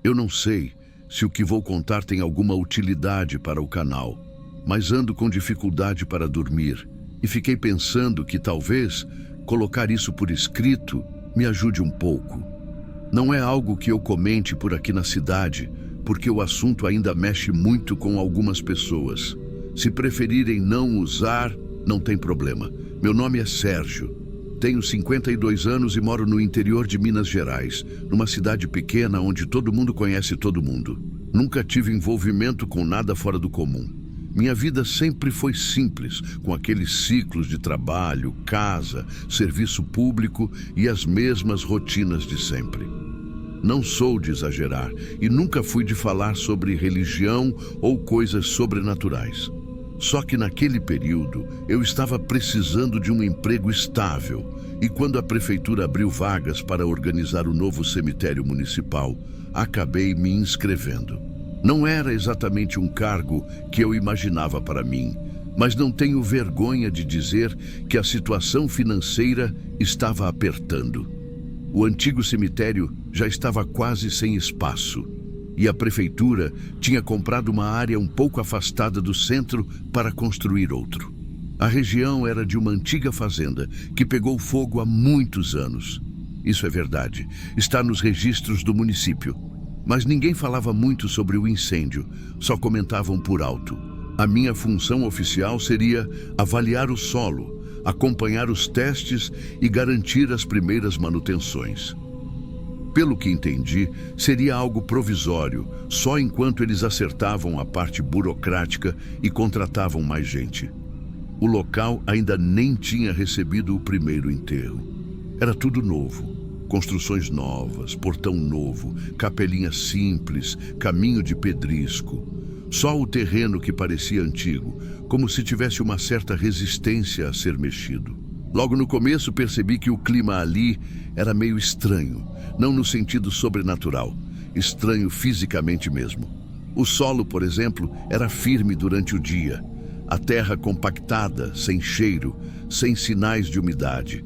Eu não sei se o que vou contar tem alguma utilidade para o canal, mas ando com dificuldade para dormir e fiquei pensando que talvez colocar isso por escrito me ajude um pouco. Não é algo que eu comente por aqui na cidade, porque o assunto ainda mexe muito com algumas pessoas. Se preferirem não usar, não tem problema. Meu nome é Sérgio. Tenho 52 anos e moro no interior de Minas Gerais, numa cidade pequena onde todo mundo conhece todo mundo. Nunca tive envolvimento com nada fora do comum. Minha vida sempre foi simples, com aqueles ciclos de trabalho, casa, serviço público e as mesmas rotinas de sempre. Não sou de exagerar e nunca fui de falar sobre religião ou coisas sobrenaturais. Só que naquele período eu estava precisando de um emprego estável e quando a prefeitura abriu vagas para organizar o novo cemitério municipal, acabei me inscrevendo. Não era exatamente um cargo que eu imaginava para mim, mas não tenho vergonha de dizer que a situação financeira estava apertando. O antigo cemitério já estava quase sem espaço e a prefeitura tinha comprado uma área um pouco afastada do centro para construir outro. A região era de uma antiga fazenda que pegou fogo há muitos anos. Isso é verdade, está nos registros do município. Mas ninguém falava muito sobre o incêndio, só comentavam por alto. A minha função oficial seria avaliar o solo, acompanhar os testes e garantir as primeiras manutenções. Pelo que entendi, seria algo provisório, só enquanto eles acertavam a parte burocrática e contratavam mais gente. O local ainda nem tinha recebido o primeiro enterro. Era tudo novo. Construções novas, portão novo, capelinha simples, caminho de pedrisco. Só o terreno que parecia antigo, como se tivesse uma certa resistência a ser mexido. Logo no começo percebi que o clima ali era meio estranho, não no sentido sobrenatural, estranho fisicamente mesmo. O solo, por exemplo, era firme durante o dia, a terra compactada, sem cheiro, sem sinais de umidade.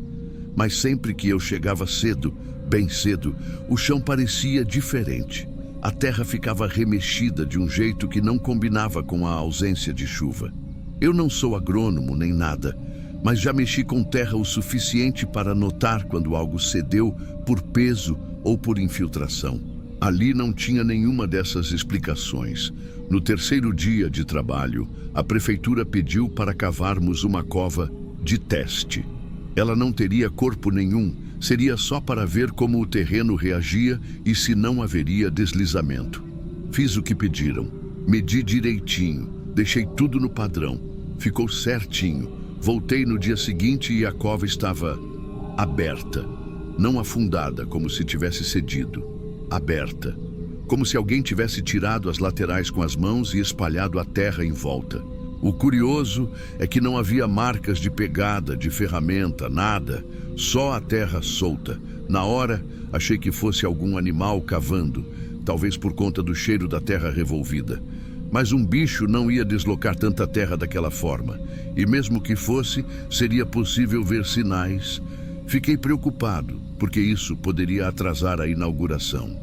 Mas sempre que eu chegava cedo, bem cedo, o chão parecia diferente. A terra ficava remexida de um jeito que não combinava com a ausência de chuva. Eu não sou agrônomo nem nada, mas já mexi com terra o suficiente para notar quando algo cedeu por peso ou por infiltração. Ali não tinha nenhuma dessas explicações. No terceiro dia de trabalho, a prefeitura pediu para cavarmos uma cova de teste. Ela não teria corpo nenhum, seria só para ver como o terreno reagia e se não haveria deslizamento. Fiz o que pediram, medi direitinho, deixei tudo no padrão, ficou certinho. Voltei no dia seguinte e a cova estava aberta, não afundada como se tivesse cedido, aberta, como se alguém tivesse tirado as laterais com as mãos e espalhado a terra em volta. O curioso é que não havia marcas de pegada, de ferramenta, nada, só a terra solta. Na hora, achei que fosse algum animal cavando, talvez por conta do cheiro da terra revolvida. Mas um bicho não ia deslocar tanta terra daquela forma, e mesmo que fosse, seria possível ver sinais. Fiquei preocupado, porque isso poderia atrasar a inauguração.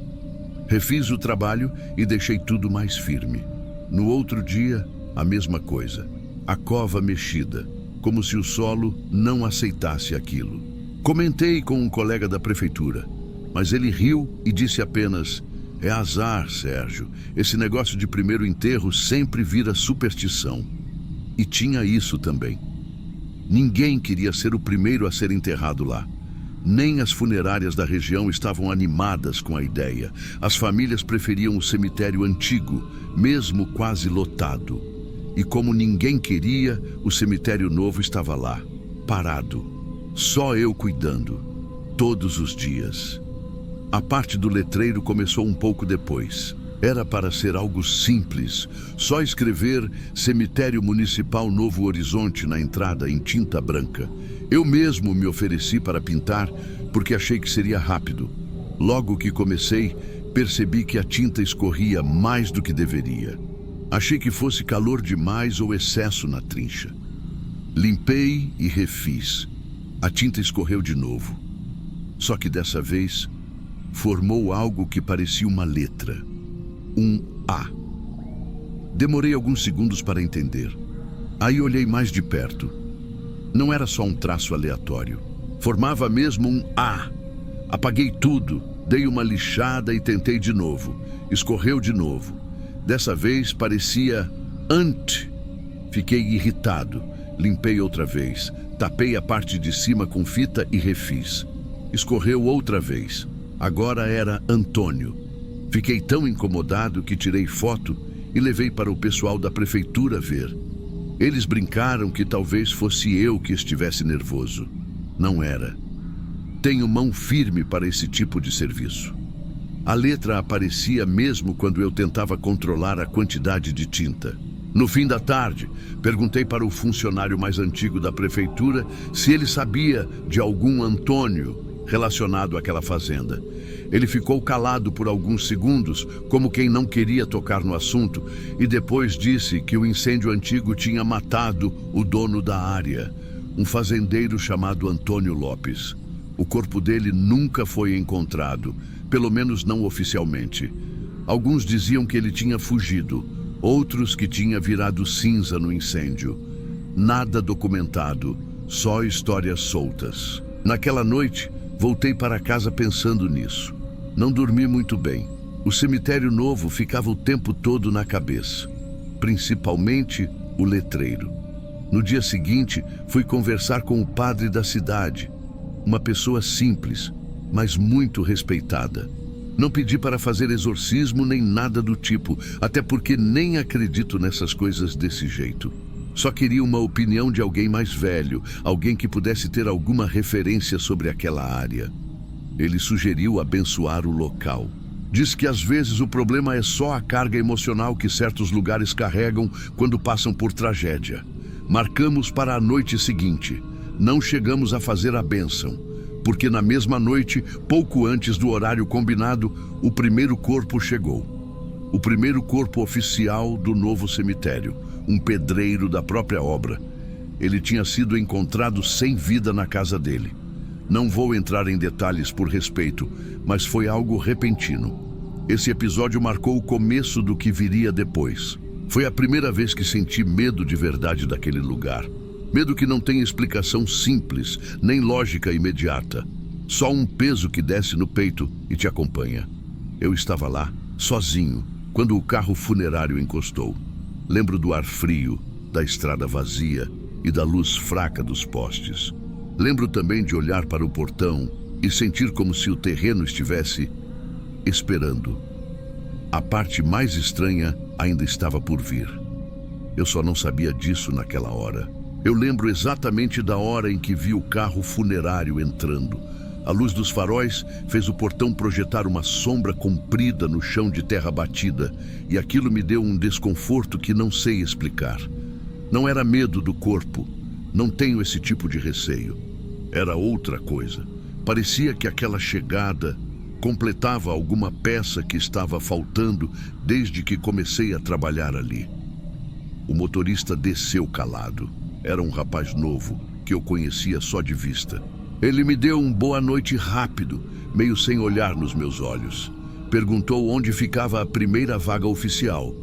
Refiz o trabalho e deixei tudo mais firme. No outro dia, a mesma coisa. A cova mexida, como se o solo não aceitasse aquilo. Comentei com um colega da prefeitura, mas ele riu e disse apenas: "É azar, Sérgio. Esse negócio de primeiro enterro sempre vira superstição." E tinha isso também. Ninguém queria ser o primeiro a ser enterrado lá. Nem as funerárias da região estavam animadas com a ideia. As famílias preferiam o cemitério antigo, mesmo quase lotado. E como ninguém queria, o cemitério novo estava lá, parado. Só eu cuidando, todos os dias. A parte do letreiro começou um pouco depois. Era para ser algo simples, só escrever Cemitério Municipal Novo Horizonte na entrada em tinta branca. Eu mesmo me ofereci para pintar porque achei que seria rápido. Logo que comecei, percebi que a tinta escorria mais do que deveria. Achei que fosse calor demais ou excesso na trincha. Limpei e refiz. A tinta escorreu de novo. Só que dessa vez, formou algo que parecia uma letra. Um A. Demorei alguns segundos para entender. Aí olhei mais de perto. Não era só um traço aleatório. Formava mesmo um A. Apaguei tudo, dei uma lixada e tentei de novo. Escorreu de novo. Dessa vez parecia ant. Fiquei irritado. Limpei outra vez. Tapei a parte de cima com fita e refiz. Escorreu outra vez. Agora era Antônio. Fiquei tão incomodado que tirei foto e levei para o pessoal da prefeitura ver. Eles brincaram que talvez fosse eu que estivesse nervoso. Não era. Tenho mão firme para esse tipo de serviço. A letra aparecia mesmo quando eu tentava controlar a quantidade de tinta. No fim da tarde, perguntei para o funcionário mais antigo da prefeitura se ele sabia de algum Antônio relacionado àquela fazenda. Ele ficou calado por alguns segundos, como quem não queria tocar no assunto, e depois disse que o incêndio antigo tinha matado o dono da área, um fazendeiro chamado Antônio Lopes. O corpo dele nunca foi encontrado, pelo menos não oficialmente. Alguns diziam que ele tinha fugido, outros que tinha virado cinza no incêndio. Nada documentado, só histórias soltas. Naquela noite, voltei para casa pensando nisso. Não dormi muito bem. O cemitério novo ficava o tempo todo na cabeça, principalmente o letreiro. No dia seguinte, fui conversar com o padre da cidade, uma pessoa simples, mas muito respeitada. Não pedi para fazer exorcismo nem nada do tipo, até porque nem acredito nessas coisas desse jeito. Só queria uma opinião de alguém mais velho, alguém que pudesse ter alguma referência sobre aquela área. Ele sugeriu abençoar o local. Diz que às vezes o problema é só a carga emocional que certos lugares carregam quando passam por tragédia. Marcamos para a noite seguinte. Não chegamos a fazer a bênção, porque na mesma noite, pouco antes do horário combinado, o primeiro corpo chegou. O primeiro corpo oficial do novo cemitério, um pedreiro da própria obra. Ele tinha sido encontrado sem vida na casa dele. Não vou entrar em detalhes por respeito, mas foi algo repentino. Esse episódio marcou o começo do que viria depois. Foi a primeira vez que senti medo de verdade daquele lugar. Medo que não tem explicação simples, nem lógica imediata. Só um peso que desce no peito e te acompanha. Eu estava lá, sozinho, quando o carro funerário encostou. Lembro do ar frio, da estrada vazia e da luz fraca dos postes. Lembro também de olhar para o portão e sentir como se o terreno estivesse esperando. A parte mais estranha ainda estava por vir. Eu só não sabia disso naquela hora. Eu lembro exatamente da hora em que vi o carro funerário entrando. A luz dos faróis fez o portão projetar uma sombra comprida no chão de terra batida, e aquilo me deu um desconforto que não sei explicar. Não era medo do corpo. Não tenho esse tipo de receio. Era outra coisa. Parecia que aquela chegada completava alguma peça que estava faltando desde que comecei a trabalhar ali. O motorista desceu calado. Era um rapaz novo, que eu conhecia só de vista. Ele me deu um boa noite rápido, meio sem olhar nos meus olhos. Perguntou onde ficava a primeira vaga oficial.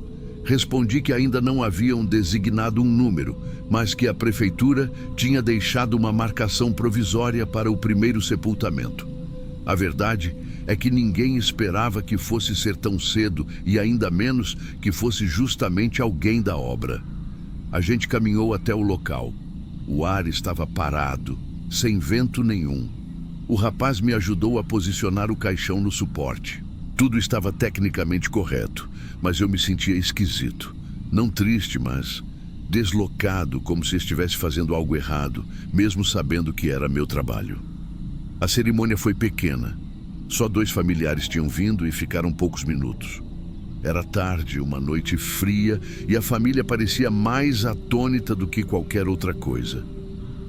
Respondi que ainda não haviam designado um número, mas que a prefeitura tinha deixado uma marcação provisória para o primeiro sepultamento. A verdade é que ninguém esperava que fosse ser tão cedo e ainda menos que fosse justamente alguém da obra. A gente caminhou até o local. O ar estava parado, sem vento nenhum. O rapaz me ajudou a posicionar o caixão no suporte. Tudo estava tecnicamente correto, mas eu me sentia esquisito. Não triste, mas deslocado, como se estivesse fazendo algo errado, mesmo sabendo que era meu trabalho. A cerimônia foi pequena. Só 2 familiares tinham vindo e ficaram poucos minutos. Era tarde, uma noite fria, e a família parecia mais atônita do que qualquer outra coisa.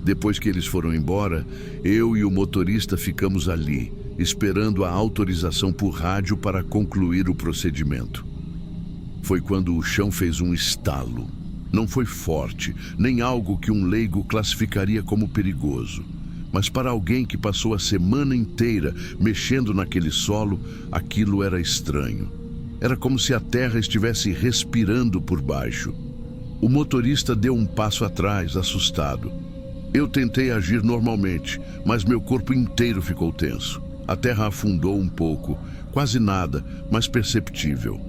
Depois que eles foram embora, eu e o motorista ficamos ali, esperando a autorização por rádio para concluir o procedimento. Foi quando o chão fez um estalo. Não foi forte, nem algo que um leigo classificaria como perigoso, Mas para alguém que passou a semana inteira mexendo naquele solo, aquilo era estranho. Era como se a terra estivesse respirando por baixo. O motorista deu um passo atrás, assustado. Eu tentei agir normalmente, mas meu corpo inteiro ficou tenso. A terra afundou um pouco, quase nada, mas perceptível.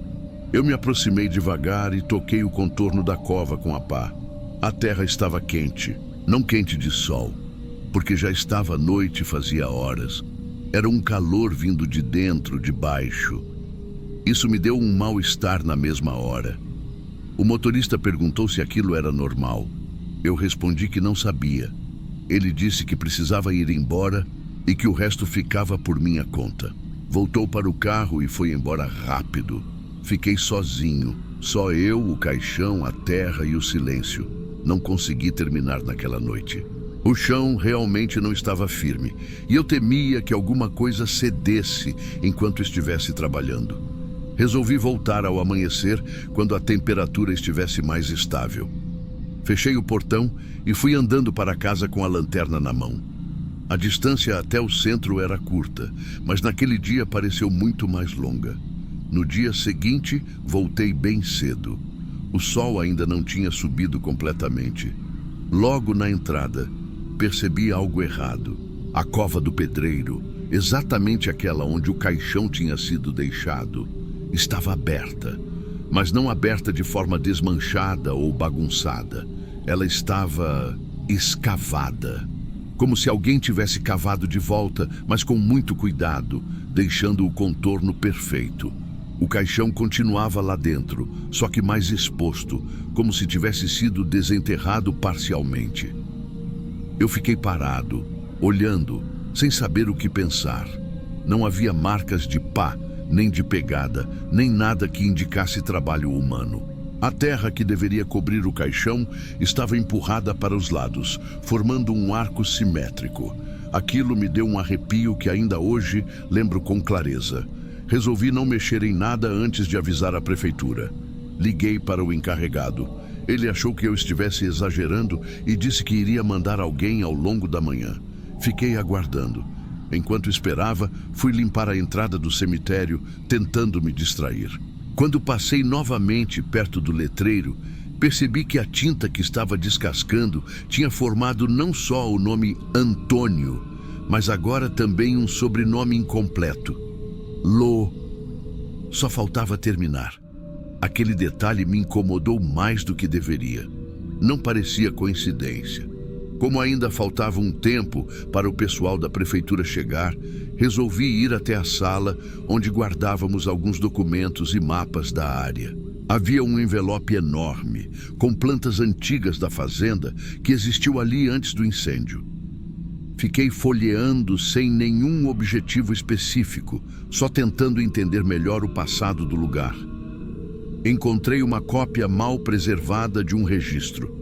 Eu me aproximei devagar e toquei o contorno da cova com a pá. A terra estava quente, não quente de sol, porque já estava noite e fazia horas. Era um calor vindo de dentro, de baixo. Isso me deu um mal-estar na mesma hora. O motorista perguntou se aquilo era normal. Eu respondi que não sabia. Ele disse que precisava ir embora e que o resto ficava por minha conta. Voltou para o carro e foi embora rápido. Fiquei sozinho, só eu, o caixão, a terra e o silêncio. Não consegui terminar naquela noite. O chão realmente não estava firme e eu temia que alguma coisa cedesse enquanto estivesse trabalhando. Resolvi voltar ao amanhecer, quando a temperatura estivesse mais estável. Fechei o portão e fui andando para casa com a lanterna na mão. A distância até o centro era curta, mas naquele dia pareceu muito mais longa. No dia seguinte, voltei bem cedo. O sol ainda não tinha subido completamente. Logo na entrada, percebi algo errado. A cova do pedreiro, exatamente aquela onde o caixão tinha sido deixado, estava aberta, mas não aberta de forma desmanchada ou bagunçada. Ela estava escavada, como se alguém tivesse cavado de volta, mas com muito cuidado, deixando o contorno perfeito. O caixão continuava lá dentro, só que mais exposto, como se tivesse sido desenterrado parcialmente. Eu fiquei parado, olhando, sem saber o que pensar. Não havia marcas de pá, nem de pegada, nem nada que indicasse trabalho humano. A terra que deveria cobrir o caixão estava empurrada para os lados, formando um arco simétrico. Aquilo me deu um arrepio que ainda hoje lembro com clareza. Resolvi não mexer em nada antes de avisar a prefeitura. Liguei para o encarregado. Ele achou que eu estivesse exagerando e disse que iria mandar alguém ao longo da manhã. Fiquei aguardando. Enquanto esperava, fui limpar a entrada do cemitério, tentando me distrair. Quando passei novamente perto do letreiro, percebi que a tinta que estava descascando tinha formado não só o nome Antônio, mas agora também um sobrenome incompleto. Lô. Só faltava terminar. Aquele detalhe me incomodou mais do que deveria. Não parecia coincidência. Como ainda faltava um tempo para o pessoal da prefeitura chegar, resolvi ir até a sala onde guardávamos alguns documentos e mapas da área. Havia um envelope enorme, com plantas antigas da fazenda que existiu ali antes do incêndio. Fiquei folheando sem nenhum objetivo específico, só tentando entender melhor o passado do lugar. Encontrei uma cópia mal preservada de um registro.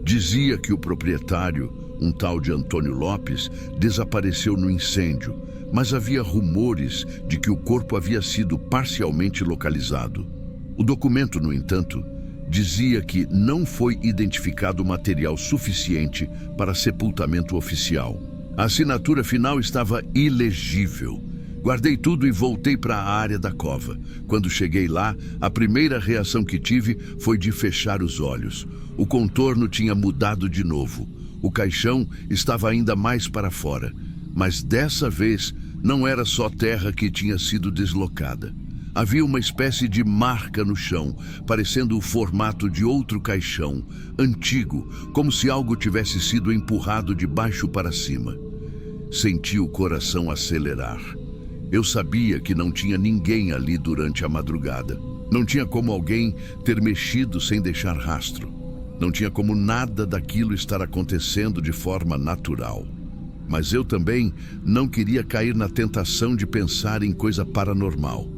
Dizia que o proprietário, um tal de Antônio Lopes, desapareceu no incêndio, mas havia rumores de que o corpo havia sido parcialmente localizado. O documento, no entanto, dizia que não foi identificado material suficiente para sepultamento oficial. A assinatura final estava ilegível. Guardei tudo e voltei para a área da cova. Quando cheguei lá, a primeira reação que tive foi de fechar os olhos. O contorno tinha mudado de novo. O caixão estava ainda mais para fora. Mas dessa vez, não era só terra que tinha sido deslocada. Havia uma espécie de marca no chão, parecendo o formato de outro caixão, antigo, como se algo tivesse sido empurrado de baixo para cima. Senti o coração acelerar. Eu sabia que não tinha ninguém ali durante a madrugada. Não tinha como alguém ter mexido sem deixar rastro. Não tinha como nada daquilo estar acontecendo de forma natural. Mas eu também não queria cair na tentação de pensar em coisa paranormal.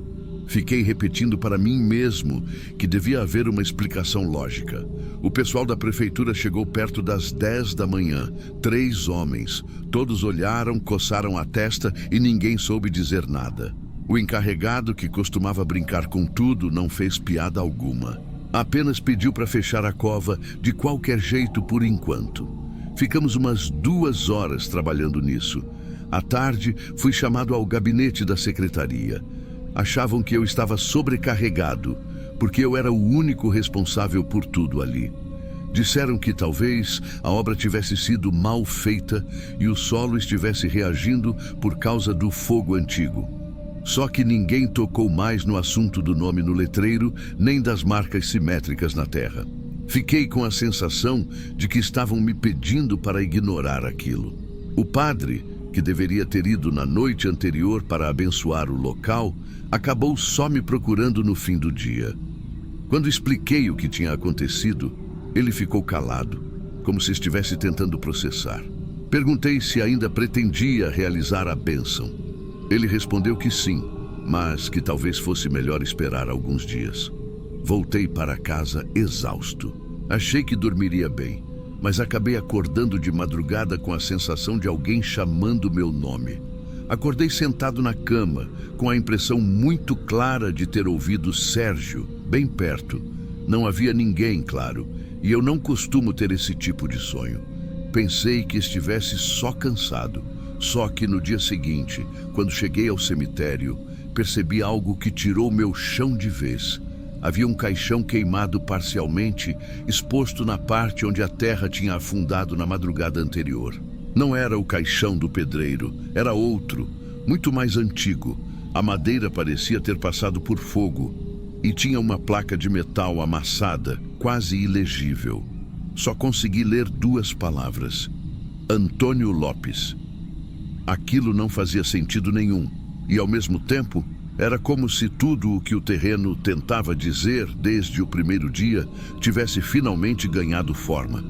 Fiquei repetindo para mim mesmo que devia haver uma explicação lógica. O pessoal da prefeitura chegou perto das 10 da manhã. 3 homens. Todos olharam, coçaram a testa e ninguém soube dizer nada. O encarregado, que costumava brincar com tudo, não fez piada alguma. Apenas pediu para fechar a cova de qualquer jeito por enquanto. Ficamos umas 2 horas trabalhando nisso. À tarde, fui chamado ao gabinete da secretaria. Achavam que eu estava sobrecarregado, porque eu era o único responsável por tudo ali. Disseram que talvez a obra tivesse sido mal feita e o solo estivesse reagindo por causa do fogo antigo. Só que ninguém tocou mais no assunto do nome no letreiro, nem das marcas simétricas na terra. Fiquei com a sensação de que estavam me pedindo para ignorar aquilo. O padre, que deveria ter ido na noite anterior para abençoar o local, acabou só me procurando no fim do dia. Quando expliquei o que tinha acontecido, ele ficou calado, como se estivesse tentando processar. Perguntei se ainda pretendia realizar a bênção. Ele respondeu que sim, mas que talvez fosse melhor esperar alguns dias. Voltei para casa exausto. Achei que dormiria bem, mas acabei acordando de madrugada com a sensação de alguém chamando meu nome. Acordei sentado na cama, com a impressão muito clara de ter ouvido Sérgio, bem perto. Não havia ninguém, claro, e eu não costumo ter esse tipo de sonho. Pensei que estivesse só cansado. Só que no dia seguinte, quando cheguei ao cemitério, percebi algo que tirou meu chão de vez. Havia um caixão queimado parcialmente, exposto na parte onde a terra tinha afundado na madrugada anterior. Não era o caixão do pedreiro, era outro, muito mais antigo. A madeira parecia ter passado por fogo e tinha uma placa de metal amassada, quase ilegível. Só consegui ler 2 palavras: Antônio Lopes. Aquilo não fazia sentido nenhum, e ao mesmo tempo, era como se tudo o que o terreno tentava dizer desde o primeiro dia tivesse finalmente ganhado forma.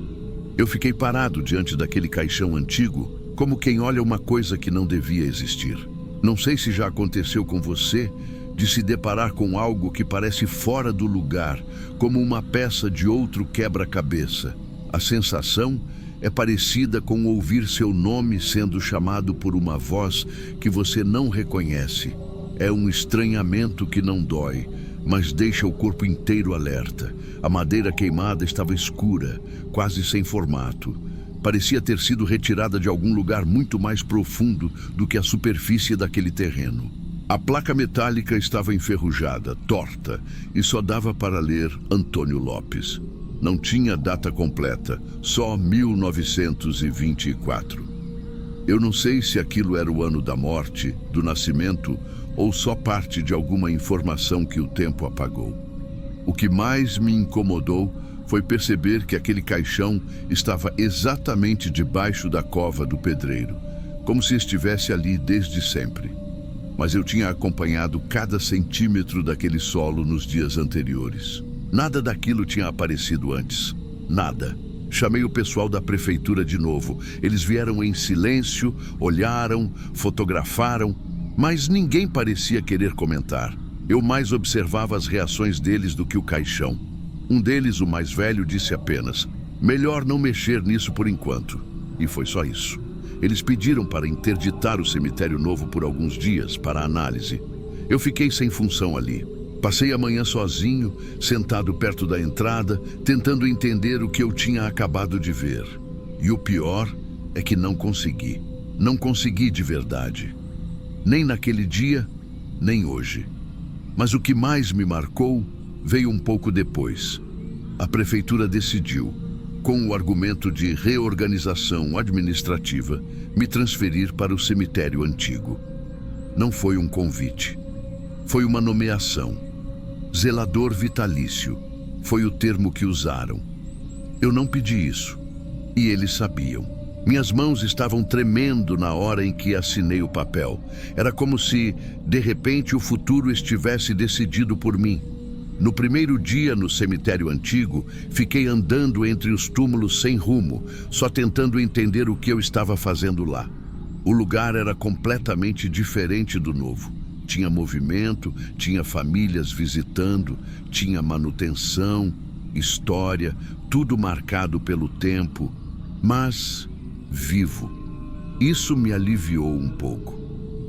Eu fiquei parado diante daquele caixão antigo, como quem olha uma coisa que não devia existir. Não sei se já aconteceu com você de se deparar com algo que parece fora do lugar, como uma peça de outro quebra-cabeça. A sensação é parecida com ouvir seu nome sendo chamado por uma voz que você não reconhece. É um estranhamento que não dói, mas deixa o corpo inteiro alerta. A madeira queimada estava escura, quase sem formato. Parecia ter sido retirada de algum lugar muito mais profundo do que a superfície daquele terreno. A placa metálica estava enferrujada, torta, e só dava para ler Antônio Lopes. Não tinha data completa, só 1924. Eu não sei se aquilo era o ano da morte, do nascimento, ou só parte de alguma informação que o tempo apagou. O que mais me incomodou foi perceber que aquele caixão estava exatamente debaixo da cova do pedreiro, como se estivesse ali desde sempre. Mas eu tinha acompanhado cada centímetro daquele solo nos dias anteriores. Nada daquilo tinha aparecido antes. Nada. Chamei o pessoal da prefeitura de novo. Eles vieram em silêncio, olharam, fotografaram, mas ninguém parecia querer comentar. Eu mais observava as reações deles do que o caixão. Um deles, o mais velho, disse apenas: "Melhor não mexer nisso por enquanto." E foi só isso. Eles pediram para interditar o cemitério novo por alguns dias, para análise. Eu fiquei sem função ali. Passei a manhã sozinho, sentado perto da entrada, tentando entender o que eu tinha acabado de ver. E o pior é que não consegui. Não consegui de verdade. Nem naquele dia, nem hoje. Mas o que mais me marcou veio um pouco depois. A prefeitura decidiu, com o argumento de reorganização administrativa, me transferir para o cemitério antigo. Não foi um convite. Foi uma nomeação. Zelador vitalício foi o termo que usaram. Eu não pedi isso. E eles sabiam. Minhas mãos estavam tremendo na hora em que assinei o papel. Era como se, de repente, o futuro estivesse decidido por mim. No primeiro dia no cemitério antigo, fiquei andando entre os túmulos sem rumo, só tentando entender o que eu estava fazendo lá. O lugar era completamente diferente do novo. Tinha movimento, tinha famílias visitando, tinha manutenção, história, tudo marcado pelo tempo, mas vivo. Isso me aliviou um pouco.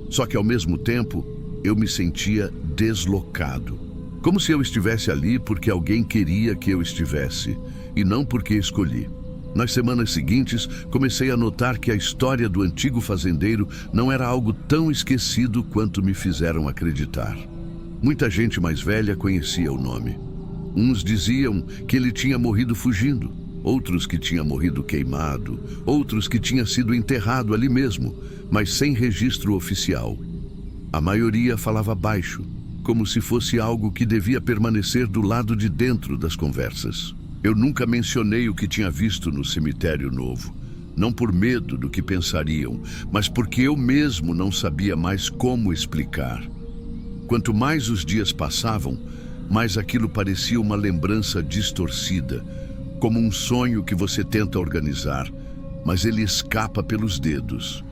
Só que ao mesmo tempo, eu me sentia deslocado. Como se eu estivesse ali porque alguém queria que eu estivesse, e não porque escolhi. Nas semanas seguintes, comecei a notar que a história do antigo fazendeiro não era algo tão esquecido quanto me fizeram acreditar. Muita gente mais velha conhecia o nome. Uns diziam que ele tinha morrido fugindo, outros que tinha morrido queimado, outros que tinha sido enterrado ali mesmo, mas sem registro oficial. A maioria falava baixo, como se fosse algo que devia permanecer do lado de dentro das conversas. Eu nunca mencionei o que tinha visto no cemitério novo, não por medo do que pensariam, mas porque eu mesmo não sabia mais como explicar. Quanto mais os dias passavam, mais aquilo parecia uma lembrança distorcida, como um sonho que você tenta organizar, mas ele escapa pelos dedos.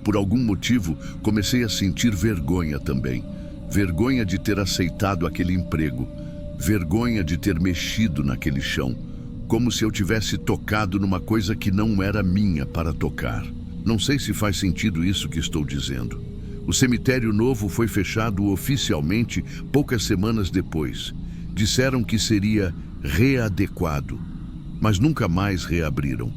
Por algum motivo, comecei a sentir vergonha também. Vergonha de ter aceitado aquele emprego. Vergonha de ter mexido naquele chão, como se eu tivesse tocado numa coisa que não era minha para tocar. Não sei se faz sentido isso que estou dizendo. O cemitério novo foi fechado oficialmente poucas semanas depois. Disseram que seria readequado, mas nunca mais reabriram.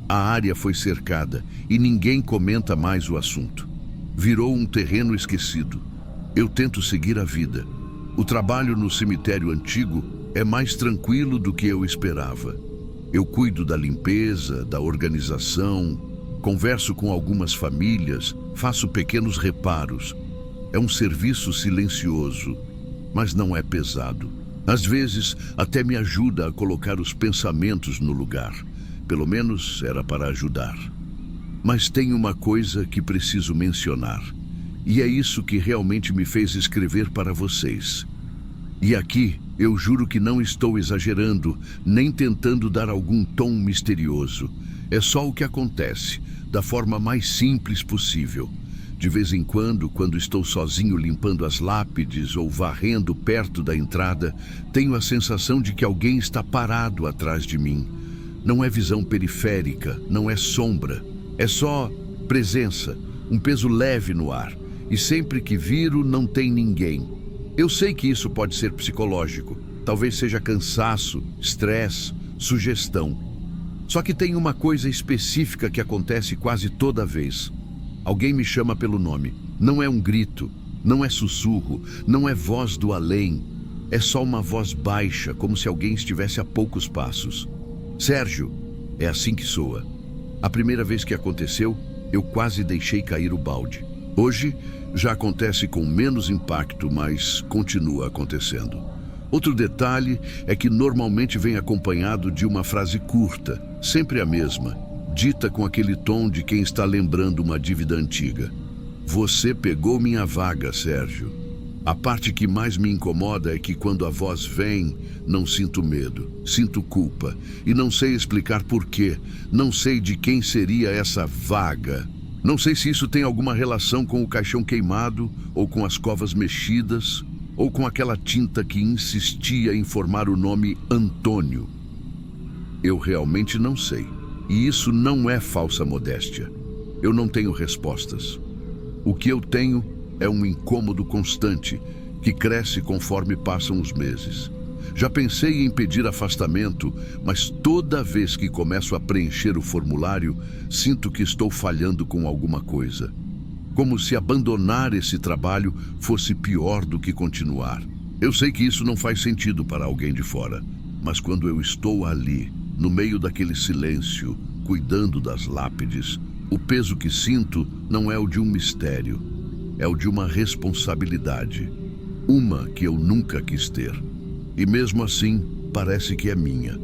A área foi cercada e ninguém comenta mais o assunto. Virou um terreno esquecido. Eu tento seguir a vida. O trabalho no cemitério antigo é mais tranquilo do que eu esperava. Eu cuido da limpeza, da organização, converso com algumas famílias, faço pequenos reparos. É um serviço silencioso, mas não é pesado. Às vezes, até me ajuda a colocar os pensamentos no lugar. Pelo menos era para ajudar. Mas tem uma coisa que preciso mencionar, e é isso que realmente me fez escrever para vocês. E aqui, eu juro que não estou exagerando, nem tentando dar algum tom misterioso. É só o que acontece, da forma mais simples possível. De vez em quando estou sozinho limpando as lápides ou varrendo perto da entrada, tenho a sensação de que alguém está parado atrás de mim. Não é visão periférica, não é sombra. É só presença, um peso leve no ar. E sempre que viro, não tem ninguém. Eu sei que isso pode ser psicológico. Talvez seja cansaço, estresse, sugestão. Só que tem uma coisa específica que acontece quase toda vez. Alguém me chama pelo nome. Não é um grito, não é sussurro, não é voz do além. É só uma voz baixa, como se alguém estivesse a poucos passos. Sérgio, é assim que soa. A primeira vez que aconteceu, eu quase deixei cair o balde. Hoje, já acontece com menos impacto, mas continua acontecendo. Outro detalhe é que normalmente vem acompanhado de uma frase curta, sempre a mesma, dita com aquele tom de quem está lembrando uma dívida antiga. Você pegou minha vaga, Sérgio. A parte que mais me incomoda é que quando a voz vem, não sinto medo, sinto culpa. E não sei explicar por quê, não sei de quem seria essa vaga. Não sei se isso tem alguma relação com o caixão queimado, ou com as covas mexidas, ou com aquela tinta que insistia em formar o nome Antônio. Eu realmente não sei. E isso não é falsa modéstia. Eu não tenho respostas. O que eu tenho é um incômodo constante, que cresce conforme passam os meses. Já pensei em pedir afastamento, mas toda vez que começo a preencher o formulário, sinto que estou falhando com alguma coisa. Como se abandonar esse trabalho fosse pior do que continuar. Eu sei que isso não faz sentido para alguém de fora, mas quando eu estou ali, no meio daquele silêncio, cuidando das lápides, o peso que sinto não é o de um mistério, é o de uma responsabilidade. Uma que eu nunca quis ter. E mesmo assim, parece que é minha.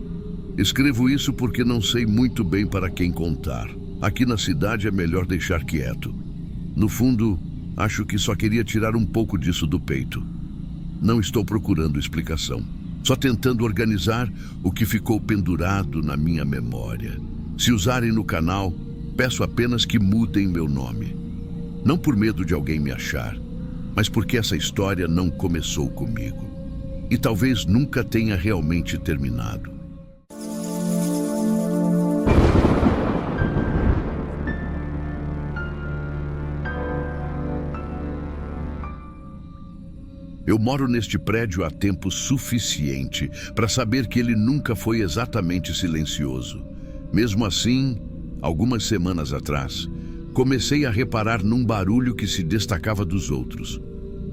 Escrevo isso porque não sei muito bem para quem contar. Aqui na cidade é melhor deixar quieto. No fundo, acho que só queria tirar um pouco disso do peito. Não estou procurando explicação. Só tentando organizar o que ficou pendurado na minha memória. Se usarem no canal, peço apenas que mudem meu nome. Não por medo de alguém me achar, mas porque essa história não começou comigo. E talvez nunca tenha realmente terminado. Eu moro neste prédio há tempo suficiente para saber que ele nunca foi exatamente silencioso. Mesmo assim, algumas semanas atrás, comecei a reparar num barulho que se destacava dos outros.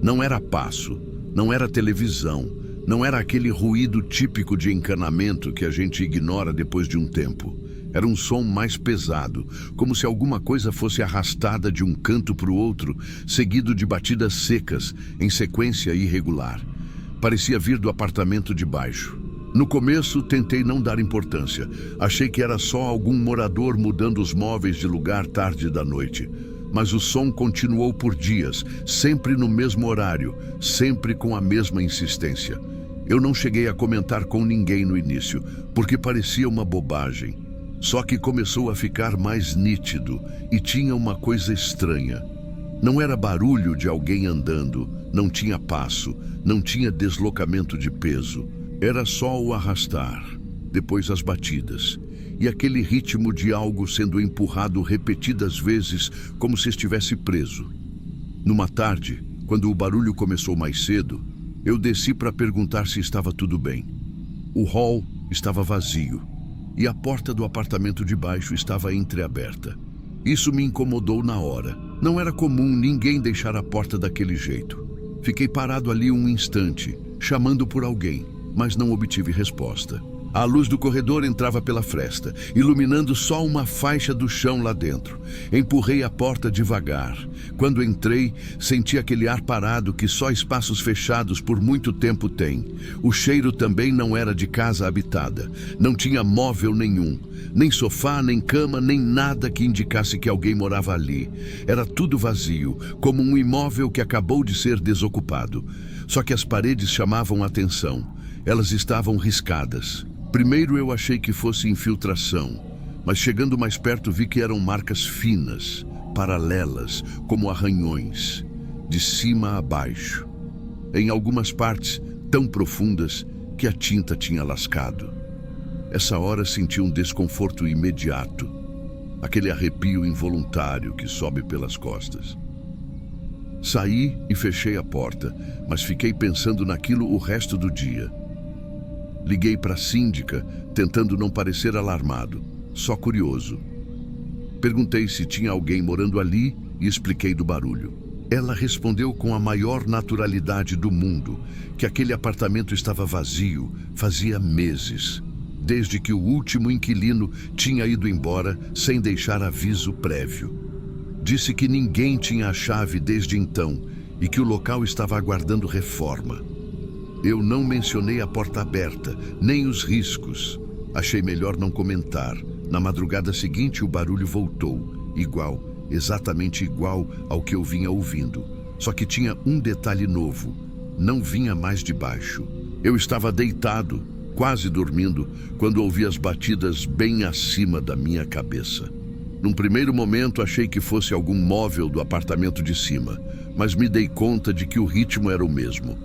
Não era passo, não era televisão, não era aquele ruído típico de encanamento que a gente ignora depois de um tempo. Era um som mais pesado, como se alguma coisa fosse arrastada de um canto para o outro, seguido de batidas secas, em sequência irregular. Parecia vir do apartamento de baixo. No começo, tentei não dar importância. Achei que era só algum morador mudando os móveis de lugar tarde da noite. Mas o som continuou por dias, sempre no mesmo horário, sempre com a mesma insistência. Eu não cheguei a comentar com ninguém no início, porque parecia uma bobagem. Só que começou a ficar mais nítido e tinha uma coisa estranha. Não era barulho de alguém andando, não tinha passo, não tinha deslocamento de peso. Era só o arrastar, depois as batidas, e aquele ritmo de algo sendo empurrado repetidas vezes, como se estivesse preso. Numa tarde, quando o barulho começou mais cedo, eu desci para perguntar se estava tudo bem. O hall estava vazio, e a porta do apartamento de baixo estava entreaberta. Isso me incomodou na hora. Não era comum ninguém deixar a porta daquele jeito. Fiquei parado ali um instante, chamando por alguém, mas não obtive resposta. A luz do corredor entrava pela fresta, iluminando só uma faixa do chão lá dentro. Empurrei a porta devagar. Quando entrei, senti aquele ar parado que só espaços fechados por muito tempo têm. O cheiro também não era de casa habitada. Não tinha móvel nenhum. Nem sofá, nem cama, nem nada que indicasse que alguém morava ali. Era tudo vazio, como um imóvel que acabou de ser desocupado. Só que as paredes chamavam a atenção. Elas estavam riscadas. Primeiro eu achei que fosse infiltração, mas chegando mais perto vi que eram marcas finas, paralelas, como arranhões, de cima a baixo. Em algumas partes, tão profundas que a tinta tinha lascado. Essa hora senti um desconforto imediato, aquele arrepio involuntário que sobe pelas costas. Saí e fechei a porta, mas fiquei pensando naquilo o resto do dia. Liguei para a síndica, tentando não parecer alarmado, só curioso. Perguntei se tinha alguém morando ali e expliquei do barulho. Ela respondeu com a maior naturalidade do mundo que aquele apartamento estava vazio fazia meses, desde que o último inquilino tinha ido embora sem deixar aviso prévio. Disse que ninguém tinha a chave desde então e que o local estava aguardando reforma. Eu não mencionei a porta aberta, nem os riscos. Achei melhor não comentar. Na madrugada seguinte, o barulho voltou, igual, exatamente igual ao que eu vinha ouvindo. Só que tinha um detalhe novo. Não vinha mais de baixo. Eu estava deitado, quase dormindo, quando ouvi as batidas bem acima da minha cabeça. Num primeiro momento, achei que fosse algum móvel do apartamento de cima, mas me dei conta de que o ritmo era o mesmo.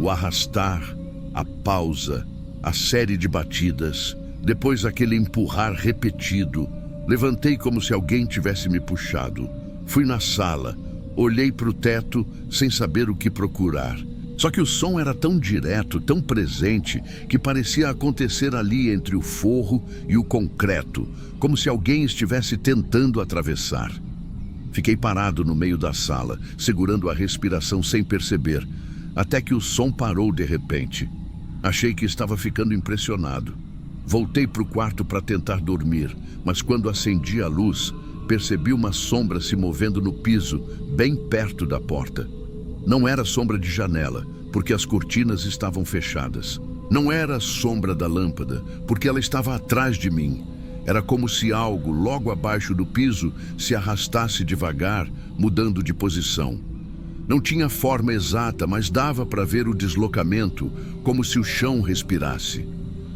O arrastar, a pausa, a série de batidas, depois aquele empurrar repetido. Levantei como se alguém tivesse me puxado. Fui na sala, olhei para o teto sem saber o que procurar. Só que o som era tão direto, tão presente, que parecia acontecer ali entre o forro e o concreto, como se alguém estivesse tentando atravessar. Fiquei parado no meio da sala, segurando a respiração sem perceber, até que o som parou de repente. Achei que estava ficando impressionado. Voltei para o quarto para tentar dormir, mas quando acendi a luz, percebi uma sombra se movendo no piso, bem perto da porta. Não era sombra de janela, porque as cortinas estavam fechadas. Não era a sombra da lâmpada, porque ela estava atrás de mim. Era como se algo, logo abaixo do piso, se arrastasse devagar, mudando de posição. Não tinha forma exata, mas dava para ver o deslocamento, como se o chão respirasse.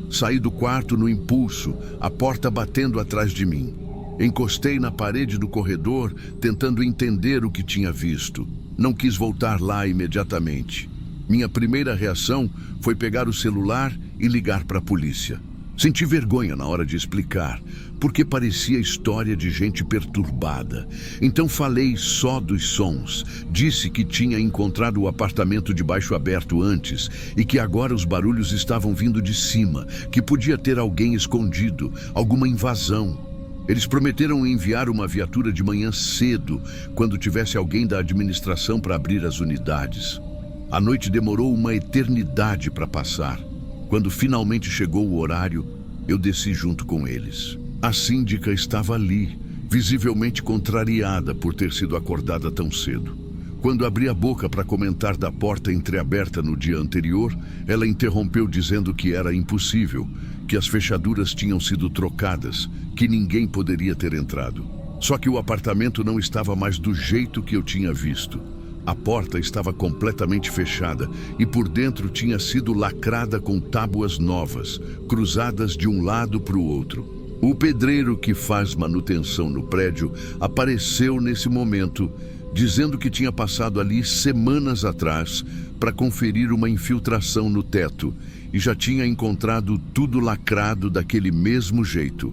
Saí do quarto no impulso, a porta batendo atrás de mim. Encostei na parede do corredor, tentando entender o que tinha visto. Não quis voltar lá imediatamente. Minha primeira reação foi pegar o celular e ligar para a polícia. Senti vergonha na hora de explicar, porque parecia história de gente perturbada. Então falei só dos sons. Disse que tinha encontrado o apartamento de baixo aberto antes e que agora os barulhos estavam vindo de cima, que podia ter alguém escondido, alguma invasão. Eles prometeram enviar uma viatura de manhã cedo, quando tivesse alguém da administração para abrir as unidades. A noite demorou uma eternidade para passar. Quando finalmente chegou o horário, eu desci junto com eles. A síndica estava ali, visivelmente contrariada por ter sido acordada tão cedo. Quando abri a boca para comentar da porta entreaberta no dia anterior, ela interrompeu dizendo que era impossível, que as fechaduras tinham sido trocadas, que ninguém poderia ter entrado. Só que o apartamento não estava mais do jeito que eu tinha visto. A porta estava completamente fechada e por dentro tinha sido lacrada com tábuas novas, cruzadas de um lado para o outro. O pedreiro que faz manutenção no prédio apareceu nesse momento, dizendo que tinha passado ali semanas atrás para conferir uma infiltração no teto e já tinha encontrado tudo lacrado daquele mesmo jeito.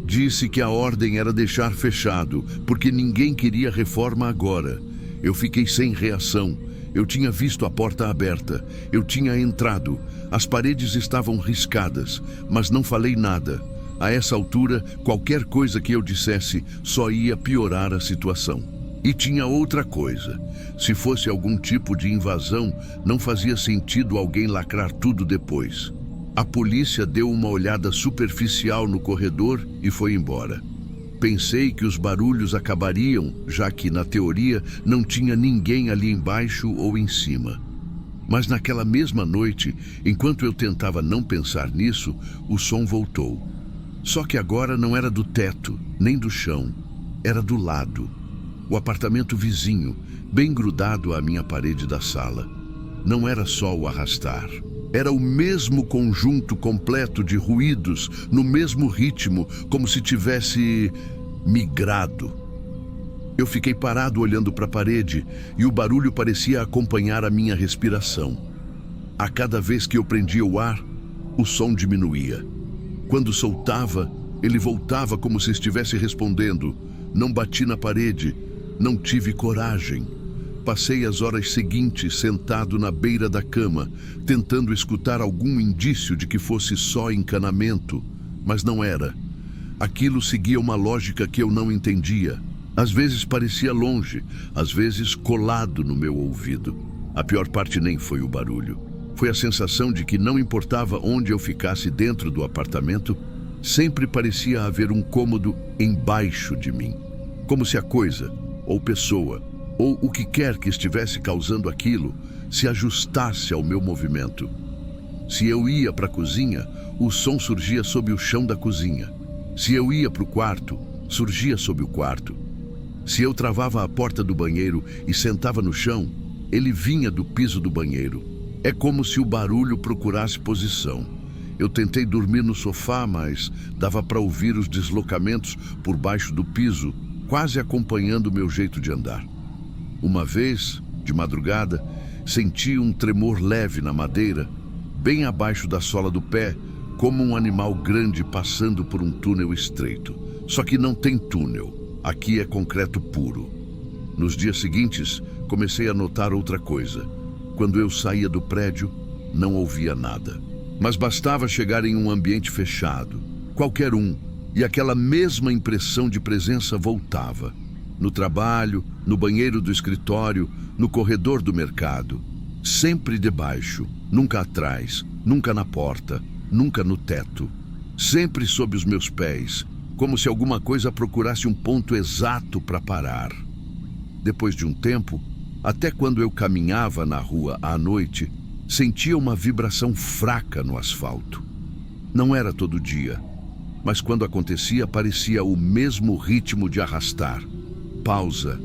Disse que a ordem era deixar fechado, porque ninguém queria reforma agora. Eu fiquei sem reação. Eu tinha visto a porta aberta. Eu tinha entrado. As paredes estavam riscadas, mas não falei nada. A essa altura, qualquer coisa que eu dissesse só ia piorar a situação. E tinha outra coisa. Se fosse algum tipo de invasão, não fazia sentido alguém lacrar tudo depois. A polícia deu uma olhada superficial no corredor e foi embora. Pensei que os barulhos acabariam, já que, na teoria, não tinha ninguém ali embaixo ou em cima. Mas naquela mesma noite, enquanto eu tentava não pensar nisso, o som voltou. Só que agora não era do teto, nem do chão. Era do lado. O apartamento vizinho, bem grudado à minha parede da sala. Não era só o arrastar. Era o mesmo conjunto completo de ruídos, no mesmo ritmo, como se tivesse migrado. Eu fiquei parado olhando para a parede e o barulho parecia acompanhar a minha respiração. A cada vez que eu prendia o ar, o som diminuía. Quando soltava, ele voltava como se estivesse respondendo. Não bati na parede, não tive coragem. Passei as horas seguintes sentado na beira da cama, tentando escutar algum indício de que fosse só encanamento, mas não era. Aquilo seguia uma lógica que eu não entendia. Às vezes parecia longe, às vezes colado no meu ouvido. A pior parte nem foi o barulho. Foi a sensação de que não importava onde eu ficasse dentro do apartamento, sempre parecia haver um cômodo embaixo de mim. Como se a coisa, ou pessoa, ou o que quer que estivesse causando aquilo, se ajustasse ao meu movimento. Se eu ia para a cozinha, o som surgia sob o chão da cozinha. Se eu ia para o quarto, surgia sob o quarto. Se eu travava a porta do banheiro e sentava no chão, ele vinha do piso do banheiro. É como se o barulho procurasse posição. Eu tentei dormir no sofá, mas dava para ouvir os deslocamentos por baixo do piso, quase acompanhando o meu jeito de andar. Uma vez, de madrugada, senti um tremor leve na madeira, bem abaixo da sola do pé, como um animal grande passando por um túnel estreito. Só que não tem túnel, aqui é concreto puro. Nos dias seguintes, comecei a notar outra coisa. Quando eu saía do prédio, não ouvia nada. Mas bastava chegar em um ambiente fechado, qualquer um, e aquela mesma impressão de presença voltava. No trabalho, no banheiro do escritório, no corredor do mercado. Sempre debaixo, nunca atrás, nunca na porta, nunca no teto. Sempre sob os meus pés, como se alguma coisa procurasse um ponto exato para parar. Depois de um tempo, até quando eu caminhava na rua à noite, sentia uma vibração fraca no asfalto. Não era todo dia, mas quando acontecia parecia o mesmo ritmo de arrastar. Pausa,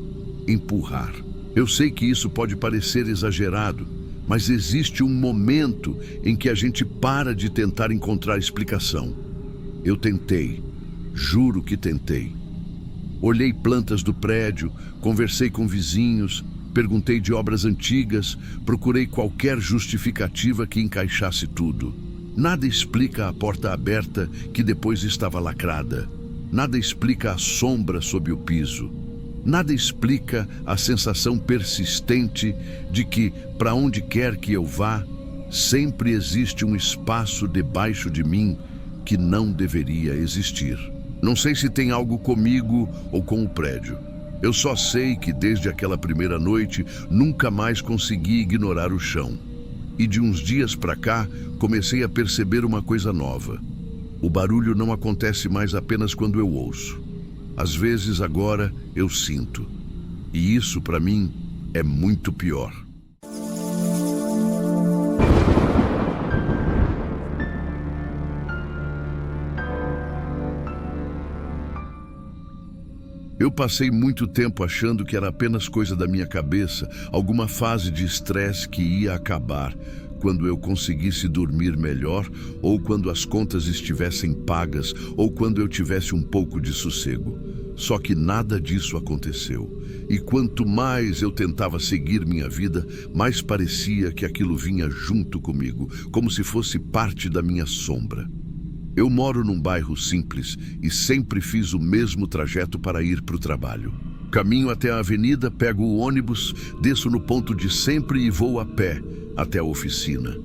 empurrar. Eu sei que isso pode parecer exagerado, mas existe um momento em que a gente para de tentar encontrar explicação. Eu tentei, juro que tentei. Olhei plantas do prédio, conversei com vizinhos, perguntei de obras antigas, procurei qualquer justificativa que encaixasse tudo. Nada explica a porta aberta que depois estava lacrada. Nada explica a sombra sob o piso. Nada explica a sensação persistente de que, para onde quer que eu vá, sempre existe um espaço debaixo de mim que não deveria existir. Não sei se tem algo comigo ou com o prédio. Eu só sei que desde aquela primeira noite nunca mais consegui ignorar o chão. E de uns dias para cá comecei a perceber uma coisa nova. O barulho não acontece mais apenas quando eu ouço. Às vezes agora eu sinto. E isso para mim é muito pior. Eu passei muito tempo achando que era apenas coisa da minha cabeça, alguma fase de estresse que ia acabar quando eu conseguisse dormir melhor, ou quando as contas estivessem pagas, ou quando eu tivesse um pouco de sossego. Só que nada disso aconteceu. E quanto mais eu tentava seguir minha vida, mais parecia que aquilo vinha junto comigo, como se fosse parte da minha sombra. Eu moro num bairro simples e sempre fiz o mesmo trajeto para ir para o trabalho. Caminho até a avenida, pego o ônibus, desço no ponto de sempre e vou a pé até a oficina.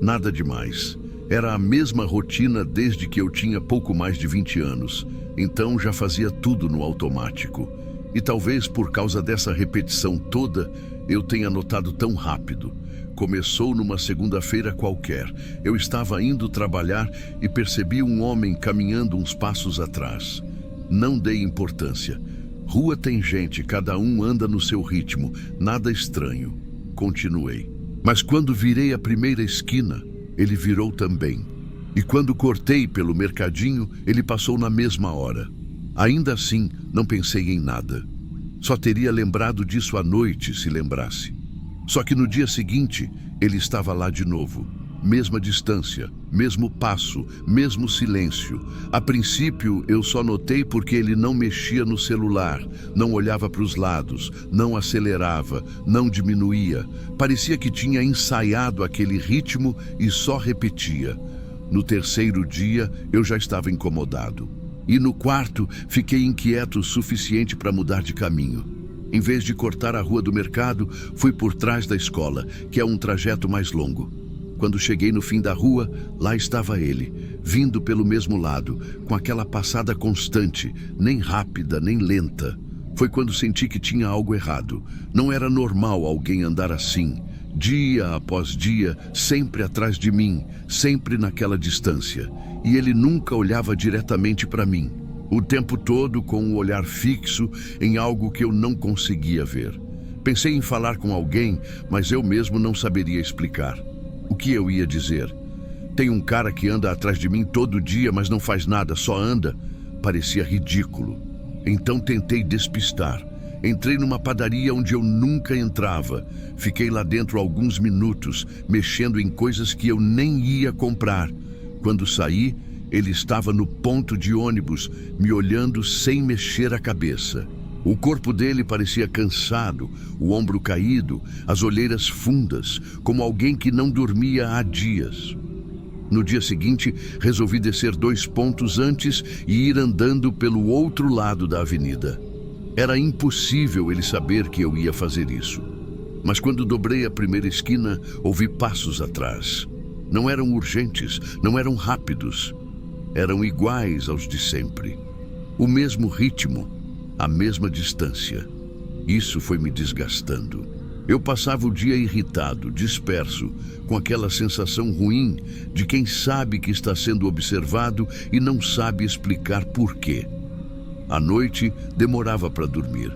Nada demais. Era a mesma rotina desde que eu tinha pouco mais de 20 anos. Então já fazia tudo no automático. E talvez por causa dessa repetição toda, eu tenha notado tão rápido. Começou numa segunda-feira qualquer. Eu estava indo trabalhar e percebi um homem caminhando uns passos atrás. Não dei importância. Rua tem gente, cada um anda no seu ritmo. Nada estranho. Continuei. Mas quando virei a primeira esquina, ele virou também. E quando cortei pelo mercadinho, ele passou na mesma hora. Ainda assim, não pensei em nada. Só teria lembrado disso à noite, se lembrasse. Só que no dia seguinte, ele estava lá de novo. Mesma distância, mesmo passo, mesmo silêncio. A princípio, eu só notei porque ele não mexia no celular, não olhava para os lados, não acelerava, não diminuía. Parecia que tinha ensaiado aquele ritmo e só repetia. No terceiro dia, eu já estava incomodado. E no quarto, fiquei inquieto o suficiente para mudar de caminho. Em vez de cortar a rua do mercado, fui por trás da escola, que é um trajeto mais longo. Quando cheguei no fim da rua, lá estava ele, vindo pelo mesmo lado, com aquela passada constante, nem rápida, nem lenta. Foi quando senti que tinha algo errado. Não era normal alguém andar assim, dia após dia, sempre atrás de mim, sempre naquela distância. E ele nunca olhava diretamente para mim. O tempo todo com um olhar fixo em algo que eu não conseguia ver. Pensei em falar com alguém, mas eu mesmo não saberia explicar. O que eu ia dizer? Tem um cara que anda atrás de mim todo dia, mas não faz nada, só anda. Parecia ridículo. Então tentei despistar. Entrei numa padaria onde eu nunca entrava. Fiquei lá dentro alguns minutos, mexendo em coisas que eu nem ia comprar. Quando saí, ele estava no ponto de ônibus, me olhando sem mexer a cabeça. O corpo dele parecia cansado, o ombro caído, as olheiras fundas, como alguém que não dormia há dias. No dia seguinte, resolvi descer 2 pontos antes e ir andando pelo outro lado da avenida. Era impossível ele saber que eu ia fazer isso. Mas quando dobrei a primeira esquina, ouvi passos atrás. Não eram urgentes, não eram rápidos. Eram iguais aos de sempre. O mesmo ritmo, a mesma distância. Isso foi me desgastando. Eu passava o dia irritado, disperso, com aquela sensação ruim de quem sabe que está sendo observado e não sabe explicar por quê. À noite, demorava para dormir.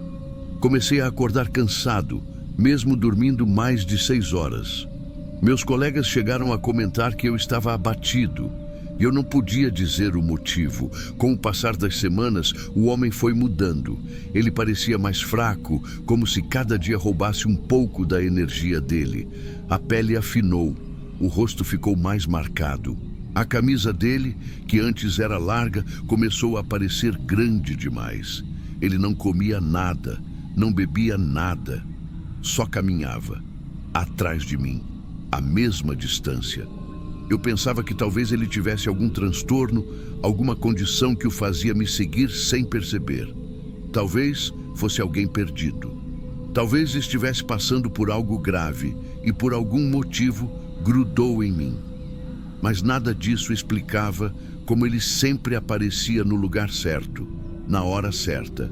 Comecei a acordar cansado, mesmo dormindo mais de 6 horas. Meus colegas chegaram a comentar que eu estava abatido. E eu não podia dizer o motivo. Com o passar das semanas, o homem foi mudando. Ele parecia mais fraco, como se cada dia roubasse um pouco da energia dele. A pele afinou, o rosto ficou mais marcado. A camisa dele, que antes era larga, começou a parecer grande demais. Ele não comia nada, não bebia nada. Só caminhava, atrás de mim, à mesma distância. Eu pensava que talvez ele tivesse algum transtorno, alguma condição que o fazia me seguir sem perceber. Talvez fosse alguém perdido. Talvez estivesse passando por algo grave e por algum motivo grudou em mim. Mas nada disso explicava como ele sempre aparecia no lugar certo, na hora certa,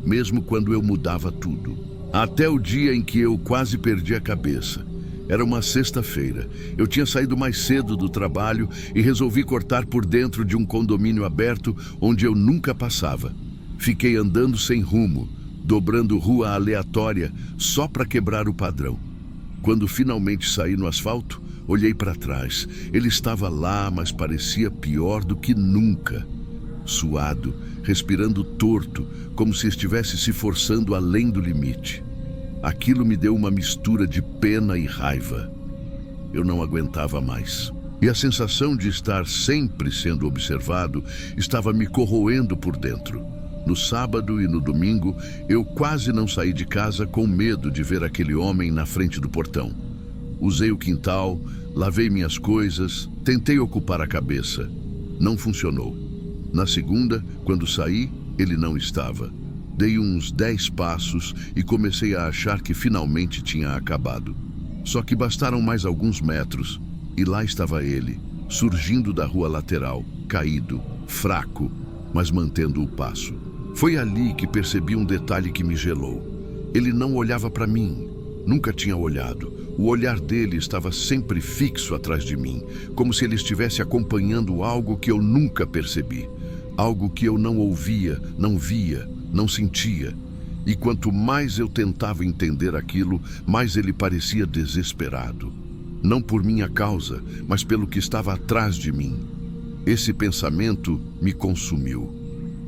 mesmo quando eu mudava tudo. Até o dia em que eu quase perdi a cabeça. Era uma sexta-feira. Eu tinha saído mais cedo do trabalho e resolvi cortar por dentro de um condomínio aberto onde eu nunca passava. Fiquei andando sem rumo, dobrando rua aleatória só para quebrar o padrão. Quando finalmente saí no asfalto, olhei para trás. Ele estava lá, mas parecia pior do que nunca. Suado, respirando torto, como se estivesse se forçando além do limite. Aquilo me deu uma mistura de pena e raiva. Eu não aguentava mais. E a sensação de estar sempre sendo observado estava me corroendo por dentro. No sábado e no domingo, eu quase não saí de casa com medo de ver aquele homem na frente do portão. Usei o quintal, lavei minhas coisas, tentei ocupar a cabeça. Não funcionou. Na segunda, quando saí, ele não estava. Dei uns 10 passos e comecei a achar que finalmente tinha acabado. Só que bastaram mais alguns metros e lá estava ele, surgindo da rua lateral, caído, fraco, mas mantendo o passo. Foi ali que percebi um detalhe que me gelou. Ele não olhava para mim, nunca tinha olhado. O olhar dele estava sempre fixo atrás de mim, como se ele estivesse acompanhando algo que eu nunca percebi. Algo que eu não ouvia, não via, não sentia. E quanto mais eu tentava entender aquilo, mais ele parecia desesperado. Não por minha causa, mas pelo que estava atrás de mim. Esse pensamento me consumiu.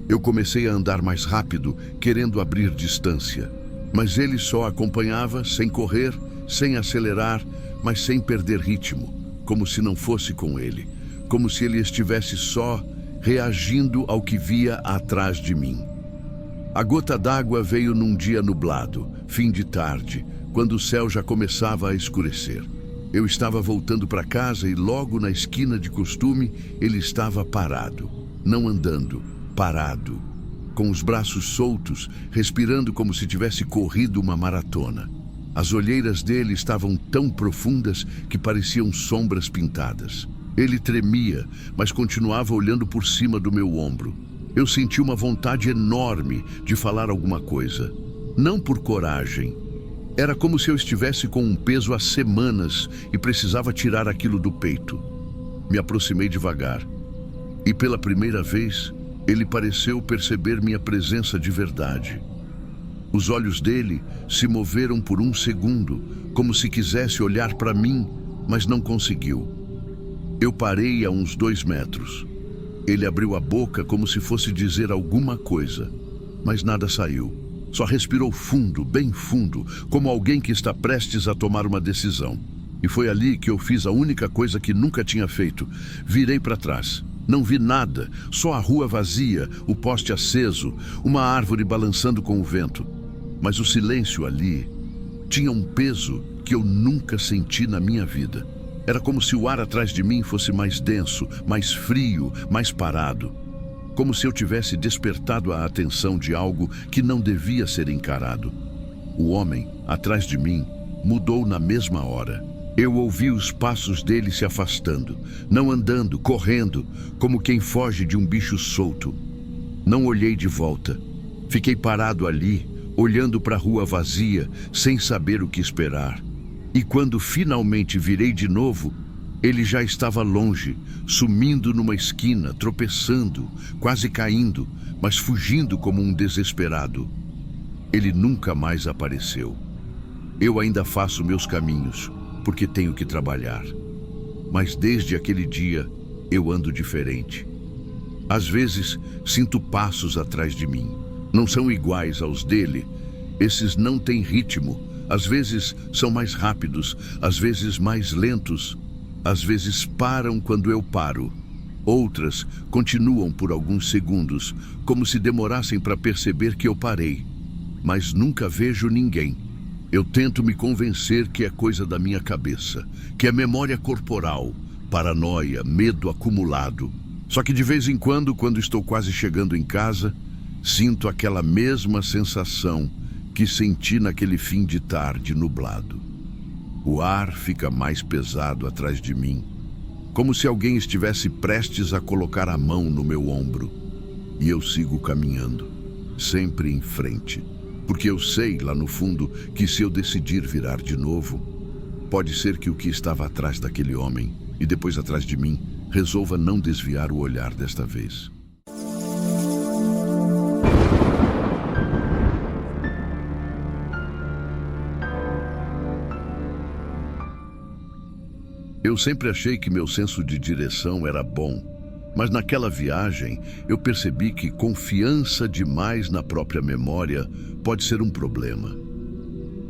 Eu comecei a andar mais rápido, querendo abrir distância. Mas ele só acompanhava, sem correr, sem acelerar, mas sem perder ritmo, como se não fosse com ele. Como se ele estivesse só, reagindo ao que via atrás de mim. A gota d'água veio num dia nublado, fim de tarde, quando o céu já começava a escurecer. Eu estava voltando para casa e logo na esquina de costume, ele estava parado, não andando, parado, com os braços soltos, respirando como se tivesse corrido uma maratona. As olheiras dele estavam tão profundas que pareciam sombras pintadas. Ele tremia, mas continuava olhando por cima do meu ombro. Eu senti uma vontade enorme de falar alguma coisa. Não por coragem. Era como se eu estivesse com um peso há semanas e precisava tirar aquilo do peito. Me aproximei devagar. E pela primeira vez, ele pareceu perceber minha presença de verdade. Os olhos dele se moveram por um segundo, como se quisesse olhar para mim, mas não conseguiu. Eu parei a uns 2 metros. Ele abriu a boca como se fosse dizer alguma coisa, mas nada saiu. Só respirou fundo, bem fundo, como alguém que está prestes a tomar uma decisão. E foi ali que eu fiz a única coisa que nunca tinha feito. Virei para trás. Não vi nada, só a rua vazia, o poste aceso, uma árvore balançando com o vento. Mas o silêncio ali tinha um peso que eu nunca senti na minha vida. Era como se o ar atrás de mim fosse mais denso, mais frio, mais parado. Como se eu tivesse despertado a atenção de algo que não devia ser encarado. O homem, atrás de mim, mudou na mesma hora. Eu ouvi os passos dele se afastando, não andando, correndo, como quem foge de um bicho solto. Não olhei de volta. Fiquei parado ali, olhando para a rua vazia, sem saber o que esperar. E quando finalmente virei de novo, ele já estava longe, sumindo numa esquina, tropeçando, quase caindo, mas fugindo como um desesperado. Ele nunca mais apareceu. Eu ainda faço meus caminhos, porque tenho que trabalhar. Mas desde aquele dia, eu ando diferente. Às vezes, sinto passos atrás de mim. Não são iguais aos dele. Esses não têm ritmo. Às vezes são mais rápidos, às vezes mais lentos. Às vezes param quando eu paro. Outras continuam por alguns segundos, como se demorassem para perceber que eu parei. Mas nunca vejo ninguém. Eu tento me convencer que é coisa da minha cabeça, que é memória corporal, paranoia, medo acumulado. Só que de vez em quando estou quase chegando em casa, sinto aquela mesma sensação que senti naquele fim de tarde nublado. O ar fica mais pesado atrás de mim, como se alguém estivesse prestes a colocar a mão no meu ombro. E eu sigo caminhando, sempre em frente, porque eu sei lá no fundo que se eu decidir virar de novo, pode ser que o que estava atrás daquele homem e depois atrás de mim resolva não desviar o olhar desta vez. Eu sempre achei que meu senso de direção era bom, mas naquela viagem eu percebi que confiança demais na própria memória pode ser um problema.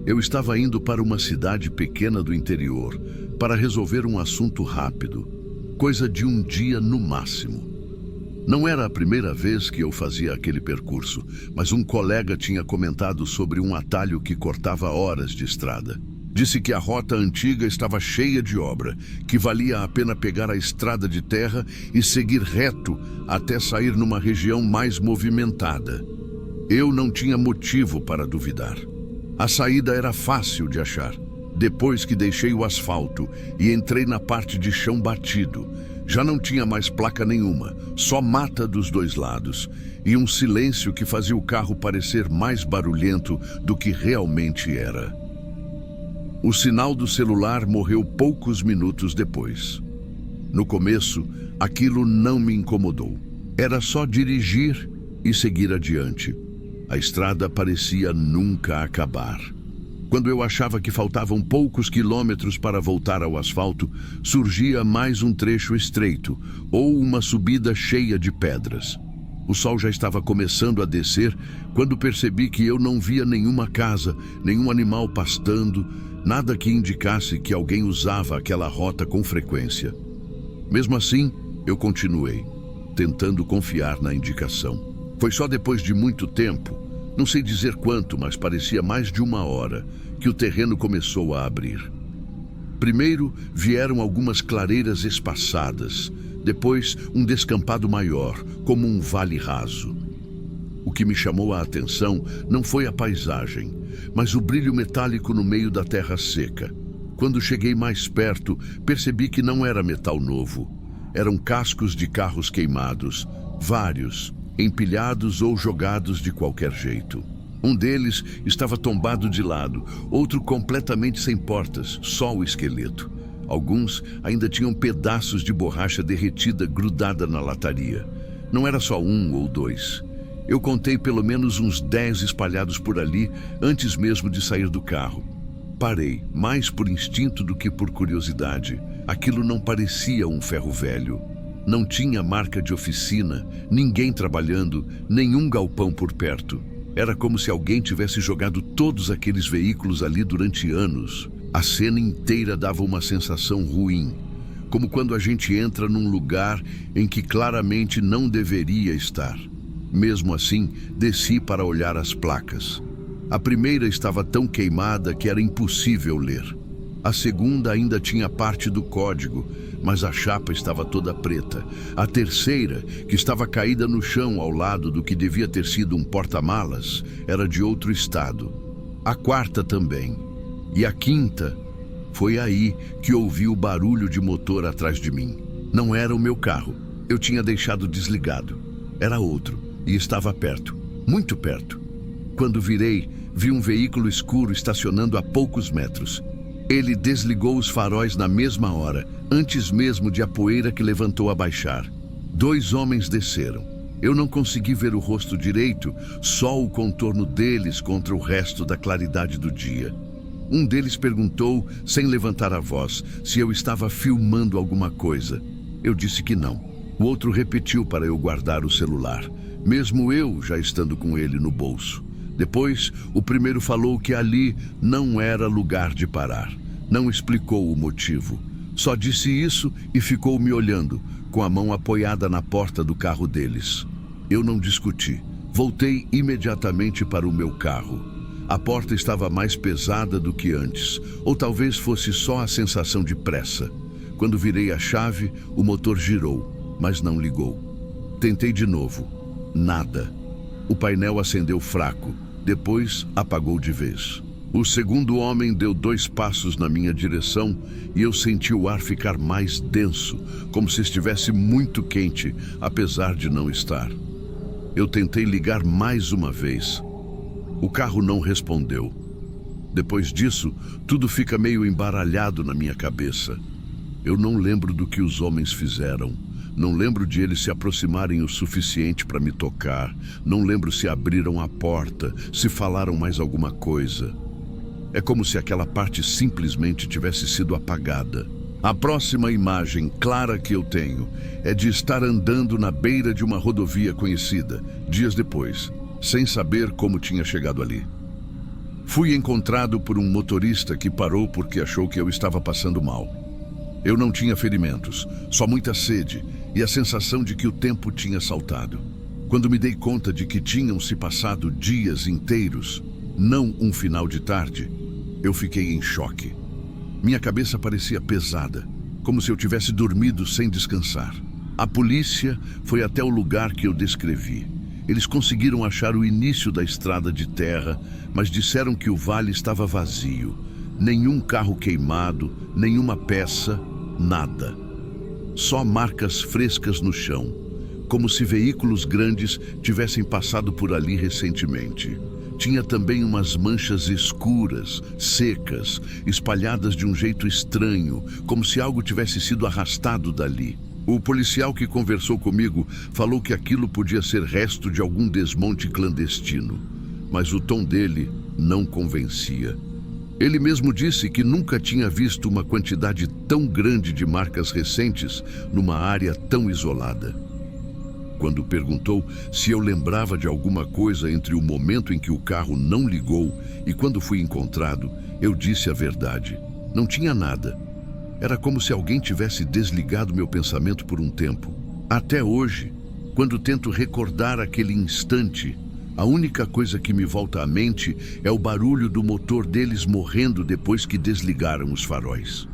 Eu estava indo para uma cidade pequena do interior para resolver um assunto rápido, coisa de um dia no máximo. Não era a primeira vez que eu fazia aquele percurso, mas um colega tinha comentado sobre um atalho que cortava horas de estrada. Disse que a rota antiga estava cheia de obra, que valia a pena pegar a estrada de terra e seguir reto até sair numa região mais movimentada. Eu não tinha motivo para duvidar. A saída era fácil de achar. Depois que deixei o asfalto e entrei na parte de chão batido, já não tinha mais placa nenhuma, só mata dos dois lados e um silêncio que fazia o carro parecer mais barulhento do que realmente era. O sinal do celular morreu poucos minutos depois. No começo, aquilo não me incomodou. Era só dirigir e seguir adiante. A estrada parecia nunca acabar. Quando eu achava que faltavam poucos quilômetros para voltar ao asfalto, surgia mais um trecho estreito ou uma subida cheia de pedras. O sol já estava começando a descer quando percebi que eu não via nenhuma casa, nenhum animal pastando, nada que indicasse que alguém usava aquela rota com frequência. Mesmo assim, eu continuei, tentando confiar na indicação. Foi só depois de muito tempo, não sei dizer quanto, mas parecia mais de uma hora, que o terreno começou a abrir. Primeiro vieram algumas clareiras espaçadas, depois um descampado maior, como um vale raso. O que me chamou a atenção não foi a paisagem, mas o brilho metálico no meio da terra seca. Quando cheguei mais perto, percebi que não era metal novo. Eram cascos de carros queimados, vários, empilhados ou jogados de qualquer jeito. Um deles estava tombado de lado, outro completamente sem portas, só o esqueleto. Alguns ainda tinham pedaços de borracha derretida grudada na lataria. Não era só um ou dois. Eu contei pelo menos uns 10 espalhados por ali antes mesmo de sair do carro. Parei, mais por instinto do que por curiosidade. Aquilo não parecia um ferro velho. Não tinha marca de oficina, ninguém trabalhando, nenhum galpão por perto. Era como se alguém tivesse jogado todos aqueles veículos ali durante anos. A cena inteira dava uma sensação ruim, como quando a gente entra num lugar em que claramente não deveria estar. Mesmo assim, desci para olhar as placas. A primeira estava tão queimada que era impossível ler. A segunda ainda tinha parte do código, mas a chapa estava toda preta. A terceira, que estava caída no chão ao lado do que devia ter sido um porta-malas, era de outro estado. A quarta também. E a quinta, foi aí que ouvi o barulho de motor atrás de mim. Não era o meu carro. Eu tinha deixado desligado. Era outro, e estava perto, muito perto. Quando virei, vi um veículo escuro estacionando a poucos metros. Ele desligou os faróis na mesma hora, antes mesmo de a poeira que levantou abaixar. 2 homens desceram. Eu não consegui ver o rosto direito, só o contorno deles contra o resto da claridade do dia. Um deles perguntou, sem levantar a voz, se eu estava filmando alguma coisa. Eu disse que não. O outro repetiu para eu guardar o celular, mesmo eu já estando com ele no bolso. Depois, o primeiro falou que ali não era lugar de parar. Não explicou o motivo. Só disse isso e ficou me olhando, com a mão apoiada na porta do carro deles. Eu não discuti. Voltei imediatamente para o meu carro. A porta estava mais pesada do que antes, ou talvez fosse só a sensação de pressa. Quando virei a chave, o motor girou, mas não ligou. Tentei de novo. Nada. O painel acendeu fraco, depois apagou de vez. O segundo homem deu 2 passos na minha direção e eu senti o ar ficar mais denso, como se estivesse muito quente, apesar de não estar. Eu tentei ligar mais uma vez. O carro não respondeu. Depois disso, tudo fica meio embaralhado na minha cabeça. Eu não lembro do que os homens fizeram. Não lembro de eles se aproximarem o suficiente para me tocar. Não lembro se abriram a porta, se falaram mais alguma coisa. É como se aquela parte simplesmente tivesse sido apagada. A próxima imagem clara que eu tenho é de estar andando na beira de uma rodovia conhecida, dias depois, sem saber como tinha chegado ali. Fui encontrado por um motorista que parou porque achou que eu estava passando mal. Eu não tinha ferimentos, só muita sede e a sensação de que o tempo tinha saltado. Quando me dei conta de que tinham se passado dias inteiros, não um final de tarde, eu fiquei em choque. Minha cabeça parecia pesada, como se eu tivesse dormido sem descansar. A polícia foi até o lugar que eu descrevi. Eles conseguiram achar o início da estrada de terra, mas disseram que o vale estava vazio. Nenhum carro queimado, nenhuma peça, nada. Só marcas frescas no chão, como se veículos grandes tivessem passado por ali recentemente. Tinha também umas manchas escuras, secas, espalhadas de um jeito estranho, como se algo tivesse sido arrastado dali. O policial que conversou comigo falou que aquilo podia ser resto de algum desmonte clandestino, mas o tom dele não convencia. Ele mesmo disse que nunca tinha visto uma quantidade tão grande de marcas recentes numa área tão isolada. Quando perguntou se eu lembrava de alguma coisa entre o momento em que o carro não ligou e quando fui encontrado, eu disse a verdade. Não tinha nada. Era como se alguém tivesse desligado meu pensamento por um tempo. Até hoje, quando tento recordar aquele instante, a única coisa que me volta à mente é o barulho do motor deles morrendo depois que desligaram os faróis.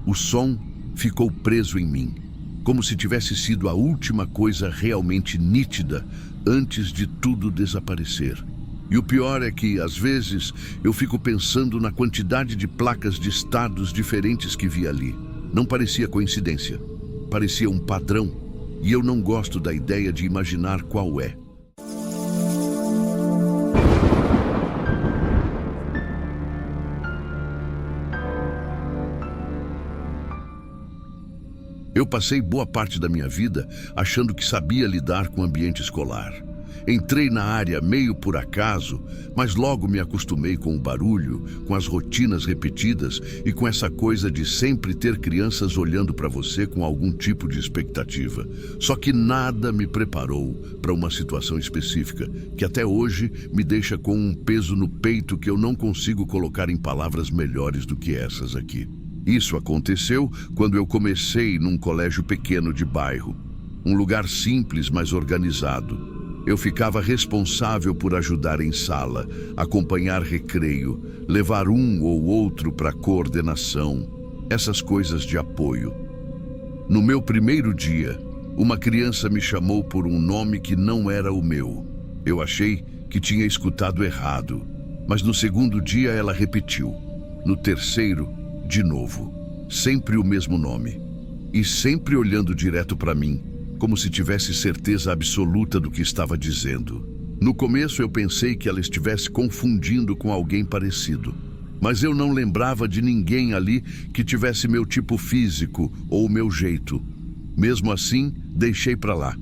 O som ficou preso em mim, como se tivesse sido a última coisa realmente nítida antes de tudo desaparecer. E o pior é que, às vezes, eu fico pensando na quantidade de placas de estados diferentes que vi ali. Não parecia coincidência, parecia um padrão, e eu não gosto da ideia de imaginar qual é. Eu passei boa parte da minha vida achando que sabia lidar com o ambiente escolar. Entrei na área meio por acaso, mas logo me acostumei com o barulho, com as rotinas repetidas e com essa coisa de sempre ter crianças olhando para você com algum tipo de expectativa. Só que nada me preparou para uma situação específica, que até hoje me deixa com um peso no peito que eu não consigo colocar em palavras melhores do que essas aqui. Isso aconteceu quando eu comecei num colégio pequeno de bairro, um lugar simples, mas organizado. Eu ficava responsável por ajudar em sala, acompanhar recreio, levar um ou outro para coordenação, essas coisas de apoio. No meu primeiro dia, uma criança me chamou por um nome que não era o meu. Eu achei que tinha escutado errado, mas no segundo dia ela repetiu. No terceiro, de novo, sempre o mesmo nome, e sempre olhando direto para mim, como se tivesse certeza absoluta do que estava dizendo. No começo eu pensei que ela estivesse confundindo com alguém parecido, mas eu não lembrava de ninguém ali que tivesse meu tipo físico ou meu jeito. Mesmo assim, deixei para lá.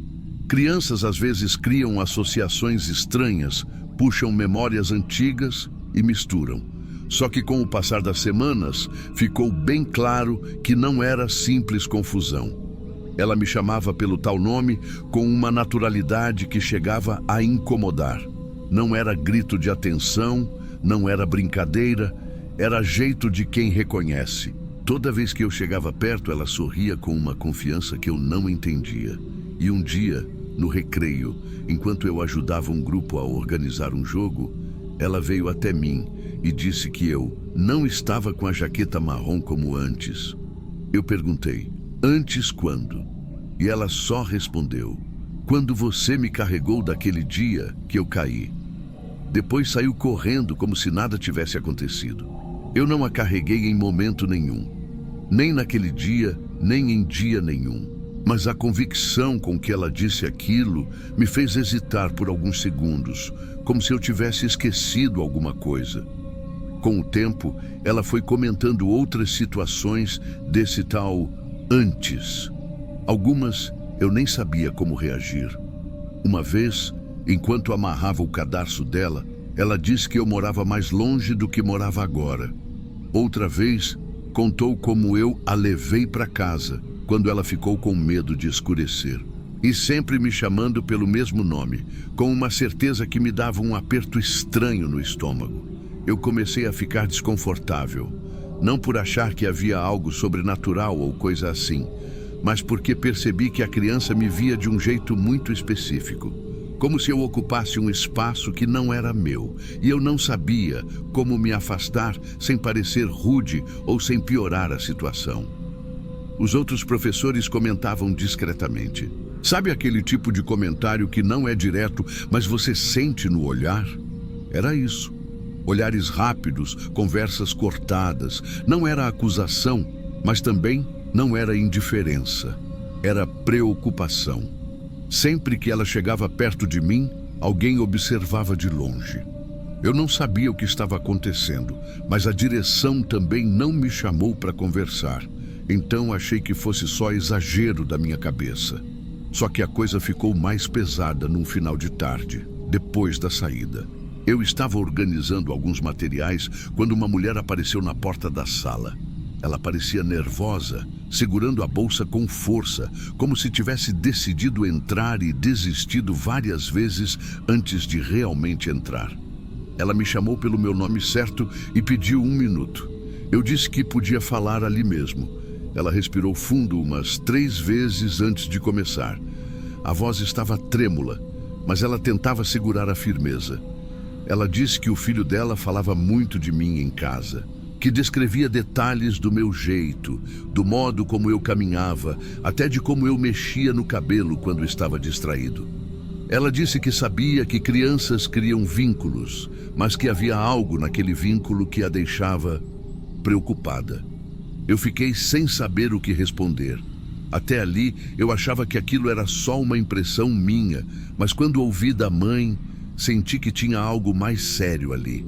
Crianças às vezes criam associações estranhas, puxam memórias antigas e misturam. Só que com o passar das semanas, ficou bem claro que não era simples confusão. Ela me chamava pelo tal nome com uma naturalidade que chegava a incomodar. Não era grito de atenção, não era brincadeira, era jeito de quem reconhece. Toda vez que eu chegava perto, ela sorria com uma confiança que eu não entendia. E um dia, no recreio, enquanto eu ajudava um grupo a organizar um jogo, ela veio até mim e disse que eu não estava com a jaqueta marrom como antes. Eu perguntei, antes quando? E ela só respondeu, quando você me carregou daquele dia que eu caí. Depois saiu correndo como se nada tivesse acontecido. Eu não a carreguei em momento nenhum, nem naquele dia, nem em dia nenhum. Mas a convicção com que ela disse aquilo me fez hesitar por alguns segundos, como se eu tivesse esquecido alguma coisa. Com o tempo, ela foi comentando outras situações desse tal antes. Algumas eu nem sabia como reagir. Uma vez, enquanto amarrava o cadarço dela, ela disse que eu morava mais longe do que morava agora. Outra vez, contou como eu a levei para casa, quando ela ficou com medo de escurecer. E sempre me chamando pelo mesmo nome, com uma certeza que me dava um aperto estranho no estômago. Eu comecei a ficar desconfortável, não por achar que havia algo sobrenatural ou coisa assim, mas porque percebi que a criança me via de um jeito muito específico, como se eu ocupasse um espaço que não era meu, e eu não sabia como me afastar sem parecer rude ou sem piorar a situação. Os outros professores comentavam discretamente. Sabe aquele tipo de comentário que não é direto, mas você sente no olhar? Era isso. Olhares rápidos, conversas cortadas. Não era acusação, mas também não era indiferença. Era preocupação. Sempre que ela chegava perto de mim, alguém observava de longe. Eu não sabia o que estava acontecendo, mas a direção também não me chamou para conversar. Então achei que fosse só exagero da minha cabeça. Só que a coisa ficou mais pesada num final de tarde, depois da saída. Eu estava organizando alguns materiais quando uma mulher apareceu na porta da sala. Ela parecia nervosa, segurando a bolsa com força, como se tivesse decidido entrar e desistido várias vezes antes de realmente entrar. Ela me chamou pelo meu nome certo e pediu 1 minuto. Eu disse que podia falar ali mesmo. Ela respirou fundo umas 3 vezes antes de começar. A voz estava trêmula, mas ela tentava segurar a firmeza. Ela disse que o filho dela falava muito de mim em casa, que descrevia detalhes do meu jeito, do modo como eu caminhava, até de como eu mexia no cabelo quando estava distraído. Ela disse que sabia que crianças criam vínculos, mas que havia algo naquele vínculo que a deixava preocupada. Eu fiquei sem saber o que responder. Até ali, eu achava que aquilo era só uma impressão minha, mas quando ouvi da mãe, senti que tinha algo mais sério ali.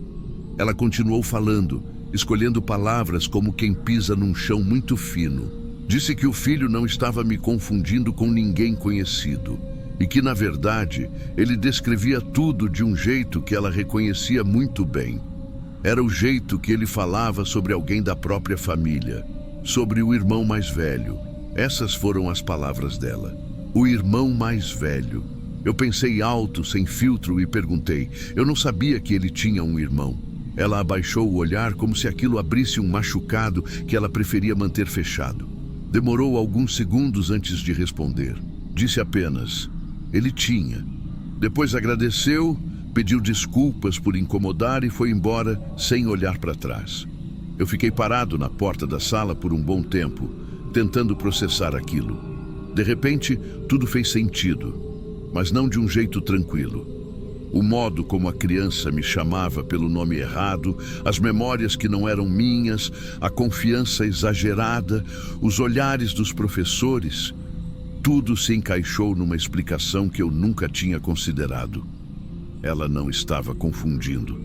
Ela continuou falando, escolhendo palavras como quem pisa num chão muito fino. Disse que o filho não estava me confundindo com ninguém conhecido e que, na verdade, ele descrevia tudo de um jeito que ela reconhecia muito bem. Era o jeito que ele falava sobre alguém da própria família, sobre o irmão mais velho. Essas foram as palavras dela. O irmão mais velho. Eu pensei alto, sem filtro, e perguntei. Eu não sabia que ele tinha um irmão. Ela abaixou o olhar como se aquilo abrisse um machucado que ela preferia manter fechado. Demorou alguns segundos antes de responder. Disse apenas, ele tinha. Depois agradeceu, pediu desculpas por incomodar e foi embora sem olhar para trás. Eu fiquei parado na porta da sala por um bom tempo, tentando processar aquilo. De repente, tudo fez sentido, mas não de um jeito tranquilo. O modo como a criança me chamava pelo nome errado, as memórias que não eram minhas, a confiança exagerada, os olhares dos professores, tudo se encaixou numa explicação que eu nunca tinha considerado. Ela não estava confundindo.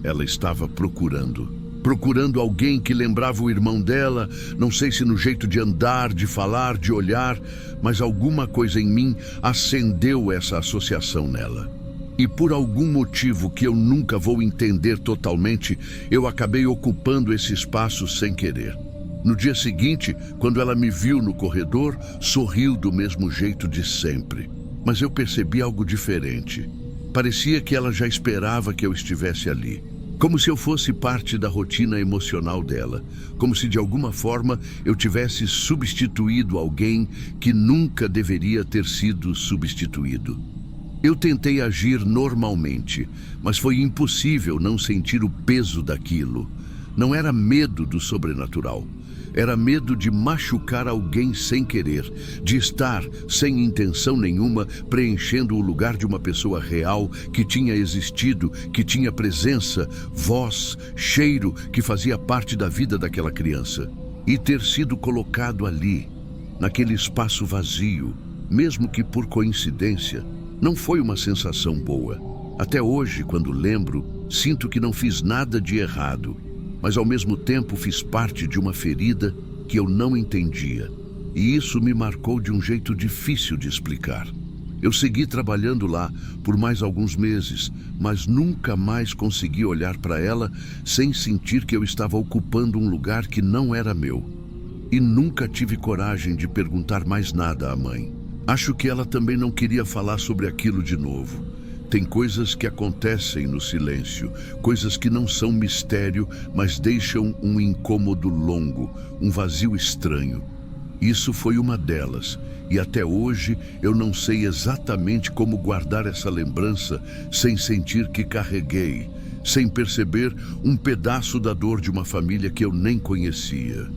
Ela estava procurando alguém que lembrava o irmão dela, não sei se no jeito de andar, de falar, de olhar, mas alguma coisa em mim acendeu essa associação nela. E por algum motivo que eu nunca vou entender totalmente, eu acabei ocupando esse espaço sem querer. No dia seguinte, quando ela me viu no corredor, sorriu do mesmo jeito de sempre. Mas eu percebi algo diferente. Parecia que ela já esperava que eu estivesse ali. Como se eu fosse parte da rotina emocional dela. Como se de alguma forma eu tivesse substituído alguém que nunca deveria ter sido substituído. Eu tentei agir normalmente, mas foi impossível não sentir o peso daquilo. Não era medo do sobrenatural. Era medo de machucar alguém sem querer, de estar, sem intenção nenhuma, preenchendo o lugar de uma pessoa real que tinha existido, que tinha presença, voz, cheiro, que fazia parte da vida daquela criança. E ter sido colocado ali, naquele espaço vazio, mesmo que por coincidência, não foi uma sensação boa. Até hoje, quando lembro, sinto que não fiz nada de errado, mas ao mesmo tempo fiz parte de uma ferida que eu não entendia. E isso me marcou de um jeito difícil de explicar. Eu segui trabalhando lá por mais alguns meses, mas nunca mais consegui olhar para ela sem sentir que eu estava ocupando um lugar que não era meu. E nunca tive coragem de perguntar mais nada à mãe. Acho que ela também não queria falar sobre aquilo de novo. Tem coisas que acontecem no silêncio, coisas que não são mistério, mas deixam um incômodo longo, um vazio estranho. Isso foi uma delas, e até hoje eu não sei exatamente como guardar essa lembrança sem sentir que carreguei, sem perceber um pedaço da dor de uma família que eu nem conhecia.